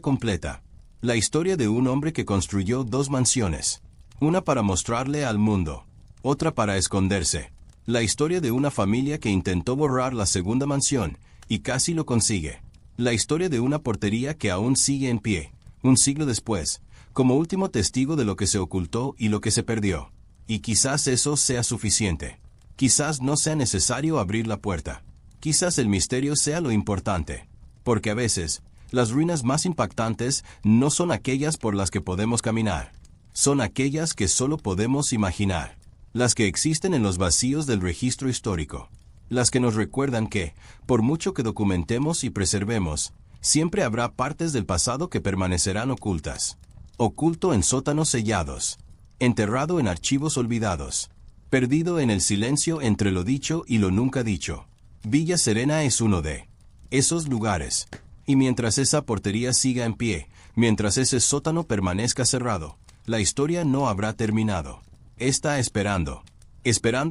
A: completa, la historia de un hombre que construyó 2 mansiones, una para mostrarle al mundo, otra para esconderse, la historia de una familia que intentó borrar la segunda mansión, y casi lo consigue, la historia de una portería que aún sigue en pie, un siglo después, como último testigo de lo que se ocultó y lo que se perdió. Y quizás eso sea suficiente. Quizás no sea necesario abrir la puerta. Quizás el misterio sea lo importante. Porque a veces, las ruinas más impactantes no son aquellas por las que podemos caminar. Son aquellas que solo podemos imaginar. Las que existen en los vacíos del registro histórico. Las que nos recuerdan que, por mucho que documentemos y preservemos, siempre habrá partes del pasado que permanecerán ocultas. Oculto en sótanos sellados. Enterrado en archivos olvidados. Perdido en el silencio entre lo dicho y lo nunca dicho. Villa Serena es uno de esos lugares. Y mientras esa portería siga en pie, mientras ese sótano permanezca cerrado, la historia no habrá terminado. Está esperando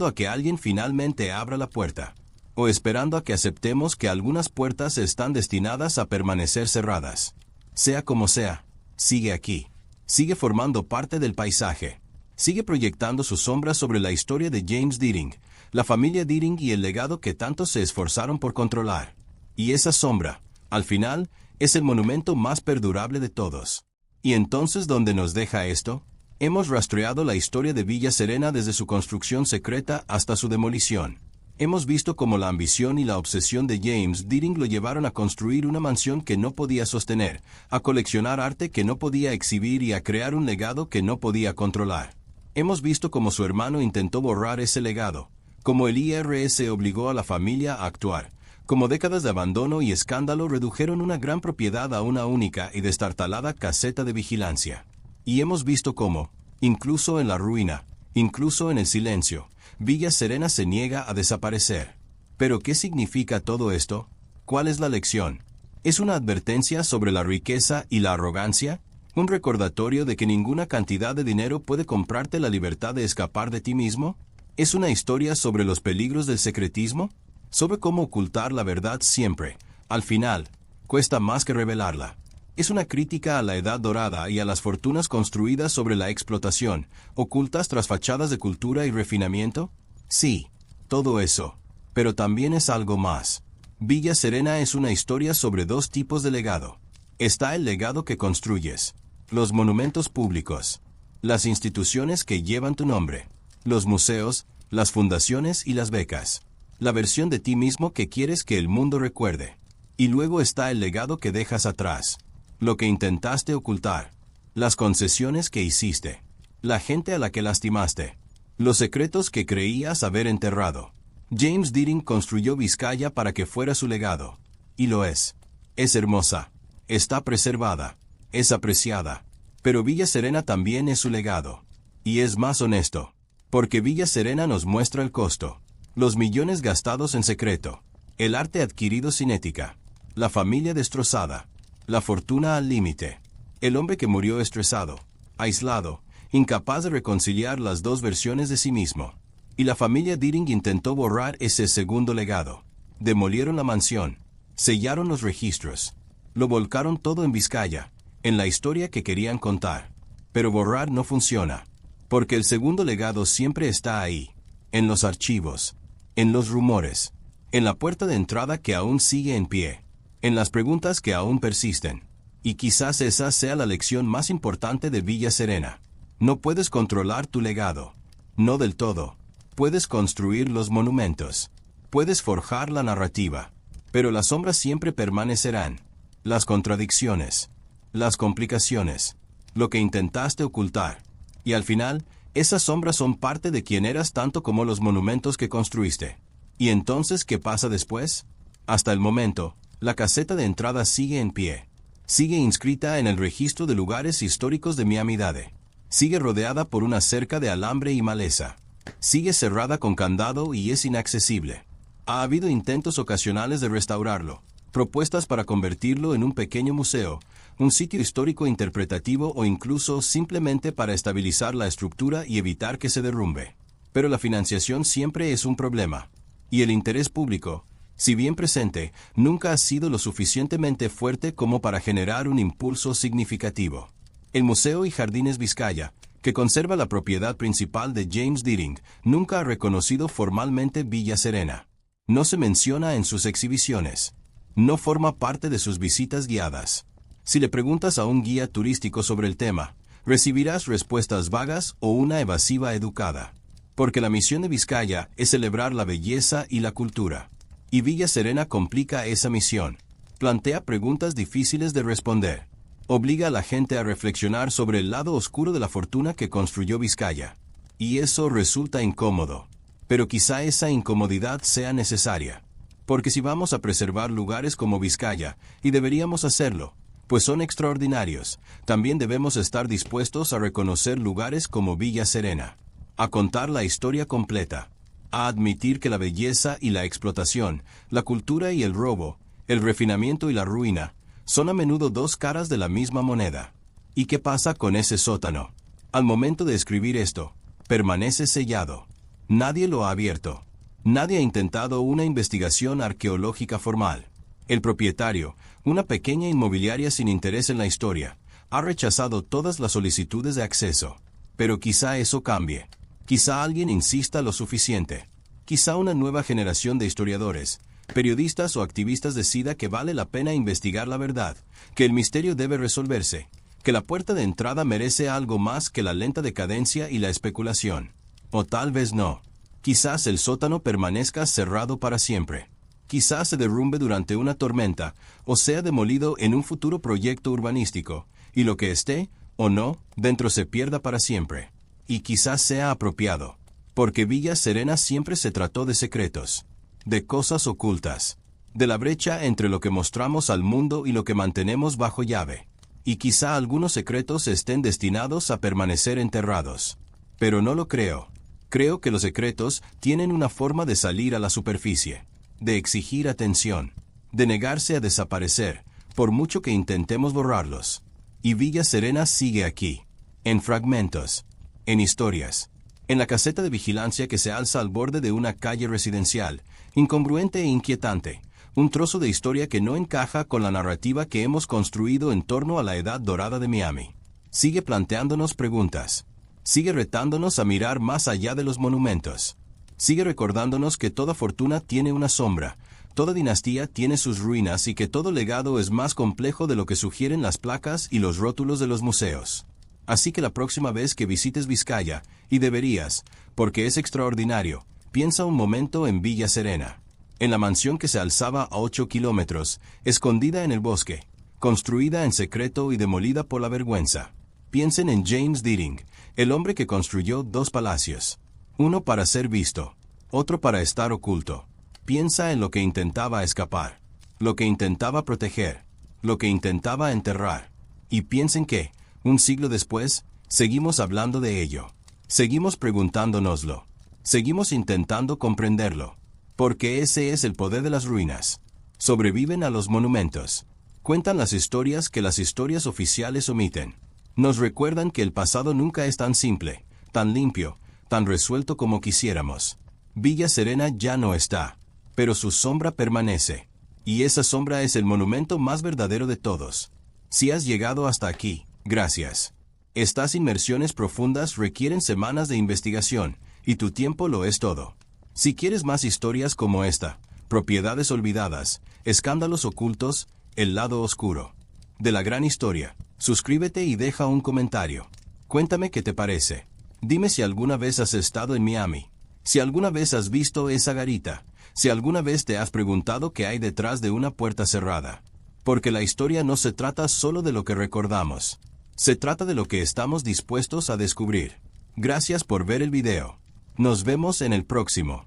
A: a que alguien finalmente abra la puerta, o esperando a que aceptemos que algunas puertas están destinadas a permanecer cerradas. Sea como sea, sigue aquí. Sigue formando parte del paisaje. Sigue proyectando su sombra sobre la historia de James Deering, la familia Deering y el legado que tanto se esforzaron por controlar. Y esa sombra, al final, es el monumento más perdurable de todos. ¿Y entonces dónde nos deja esto? Hemos rastreado la historia de Villa Serena desde su construcción secreta hasta su demolición. Hemos visto cómo la ambición y la obsesión de James Deering lo llevaron a construir una mansión que no podía sostener, a coleccionar arte que no podía exhibir y a crear un legado que no podía controlar. Hemos visto cómo su hermano intentó borrar ese legado, cómo el IRS obligó a la familia a actuar, cómo décadas de abandono y escándalo redujeron una gran propiedad a una única y destartalada caseta de vigilancia. Y hemos visto cómo, incluso en la ruina, incluso en el silencio, Villa Serena se niega a desaparecer. ¿Pero qué significa todo esto? ¿Cuál es la lección? ¿Es una advertencia sobre la riqueza y la arrogancia? ¿Un recordatorio de que ninguna cantidad de dinero puede comprarte la libertad de escapar de ti mismo? ¿Es una historia sobre los peligros del secretismo? ¿Sobre cómo ocultar la verdad siempre, al final, cuesta más que revelarla? ¿Es una crítica a la Edad Dorada y a las fortunas construidas sobre la explotación, ocultas tras fachadas de cultura y refinamiento? Sí, todo eso. Pero también es algo más. Villa Serena es una historia sobre dos tipos de legado. Está el legado que construyes, los monumentos públicos, las instituciones que llevan tu nombre, los museos, las fundaciones y las becas, la versión de ti mismo que quieres que el mundo recuerde. Y luego está el legado que dejas atrás, lo que intentaste ocultar, las concesiones que hiciste, la gente a la que lastimaste, los secretos que creías haber enterrado. James Deering construyó Vizcaya para que fuera su legado. Y lo es. Es hermosa. Está preservada. Es apreciada. Pero Villa Serena también es su legado. Y es más honesto. Porque Villa Serena nos muestra el costo. Los millones gastados en secreto. El arte adquirido sin ética. La familia destrozada. La fortuna al límite. El hombre que murió estresado, aislado, incapaz de reconciliar las dos versiones de sí mismo. Y la familia Deering intentó borrar ese segundo legado. Demolieron la mansión. Sellaron los registros. Lo volcaron todo en Vizcaya, en la historia que querían contar. Pero borrar no funciona. Porque el segundo legado siempre está ahí. En los archivos. En los rumores. En la puerta de entrada que aún sigue en pie. En las preguntas que aún persisten. Y quizás esa sea la lección más importante de Villa Serena. No puedes controlar tu legado. No del todo. Puedes construir los monumentos. Puedes forjar la narrativa. Pero las sombras siempre permanecerán. Las contradicciones. Las complicaciones. Lo que intentaste ocultar. Y al final, esas sombras son parte de quien eras tanto como los monumentos que construiste. ¿Y entonces qué pasa después? Hasta el momento, la caseta de entrada sigue en pie. Sigue inscrita en el registro de lugares históricos de Miami-Dade. Sigue rodeada por una cerca de alambre y maleza. Sigue cerrada con candado y es inaccesible. Ha habido intentos ocasionales de restaurarlo, propuestas para convertirlo en un pequeño museo, un sitio histórico interpretativo o incluso simplemente para estabilizar la estructura y evitar que se derrumbe. Pero la financiación siempre es un problema. Y el interés público, si bien presente, nunca ha sido lo suficientemente fuerte como para generar un impulso significativo. El Museo y Jardines Vizcaya, que conserva la propiedad principal de James Deering, nunca ha reconocido formalmente Villa Serena. No se menciona en sus exhibiciones. No forma parte de sus visitas guiadas. Si le preguntas a un guía turístico sobre el tema, recibirás respuestas vagas o una evasiva educada. Porque la misión de Vizcaya es celebrar la belleza y la cultura. Y Villa Serena complica esa misión. Plantea preguntas difíciles de responder. Obliga a la gente a reflexionar sobre el lado oscuro de la fortuna que construyó Vizcaya. Y eso resulta incómodo. Pero quizá esa incomodidad sea necesaria. Porque si vamos a preservar lugares como Vizcaya, y deberíamos hacerlo, pues son extraordinarios, también debemos estar dispuestos a reconocer lugares como Villa Serena. A contar la historia completa. A admitir que la belleza y la explotación, la cultura y el robo, el refinamiento y la ruina, son a menudo dos caras de la misma moneda. ¿Y qué pasa con ese sótano? Al momento de escribir esto, permanece sellado. Nadie lo ha abierto. Nadie ha intentado una investigación arqueológica formal. El propietario, una pequeña inmobiliaria sin interés en la historia, ha rechazado todas las solicitudes de acceso. Pero quizá eso cambie. Quizá alguien insista lo suficiente. Quizá una nueva generación de historiadores, periodistas o activistas decida que vale la pena investigar la verdad, que el misterio debe resolverse, que la puerta de entrada merece algo más que la lenta decadencia y la especulación. O tal vez no. Quizás el sótano permanezca cerrado para siempre. Quizás se derrumbe durante una tormenta, o sea demolido en un futuro proyecto urbanístico, y lo que esté, o no, dentro se pierda para siempre. Y quizás sea apropiado, porque Villa Serena siempre se trató de secretos, de cosas ocultas, de la brecha entre lo que mostramos al mundo y lo que mantenemos bajo llave. Y quizá algunos secretos estén destinados a permanecer enterrados. Pero no lo creo. Creo que los secretos tienen una forma de salir a la superficie, de exigir atención, de negarse a desaparecer, por mucho que intentemos borrarlos. Y Villa Serena sigue aquí, en fragmentos, en historias, en la caseta de vigilancia que se alza al borde de una calle residencial, incongruente e inquietante, un trozo de historia que no encaja con la narrativa que hemos construido en torno a la edad dorada de Miami. Sigue planteándonos preguntas. Sigue retándonos a mirar más allá de los monumentos. Sigue recordándonos que toda fortuna tiene una sombra, toda dinastía tiene sus ruinas y que todo legado es más complejo de lo que sugieren las placas y los rótulos de los museos. Así que la próxima vez que visites Vizcaya, y deberías, porque es extraordinario, piensa un momento en Villa Serena, en la mansión que se alzaba a 8 kilómetros, escondida en el bosque, construida en secreto y demolida por la vergüenza. Piensen en James Deering, el hombre que construyó 2 palacios. Uno para ser visto, otro para estar oculto. Piensa en lo que intentaba escapar, lo que intentaba proteger, lo que intentaba enterrar. Y piensen que, un siglo después, seguimos hablando de ello. Seguimos preguntándonoslo. Seguimos intentando comprenderlo. Porque ese es el poder de las ruinas. Sobreviven a los monumentos. Cuentan las historias que las historias oficiales omiten. Nos recuerdan que el pasado nunca es tan simple, tan limpio, tan resuelto como quisiéramos. Villa Serena ya no está, pero su sombra permanece. Y esa sombra es el monumento más verdadero de todos. Si has llegado hasta aquí, gracias. Estas inmersiones profundas requieren semanas de investigación, y tu tiempo lo es todo. Si quieres más historias como esta, propiedades olvidadas, escándalos ocultos, el lado oscuro de la gran historia, suscríbete y deja un comentario. Cuéntame qué te parece. Dime si alguna vez has estado en Miami, si alguna vez has visto esa garita, si alguna vez te has preguntado qué hay detrás de una puerta cerrada. Porque la historia no se trata solo de lo que recordamos. Se trata de lo que estamos dispuestos a descubrir. Gracias por ver el video. Nos vemos en el próximo.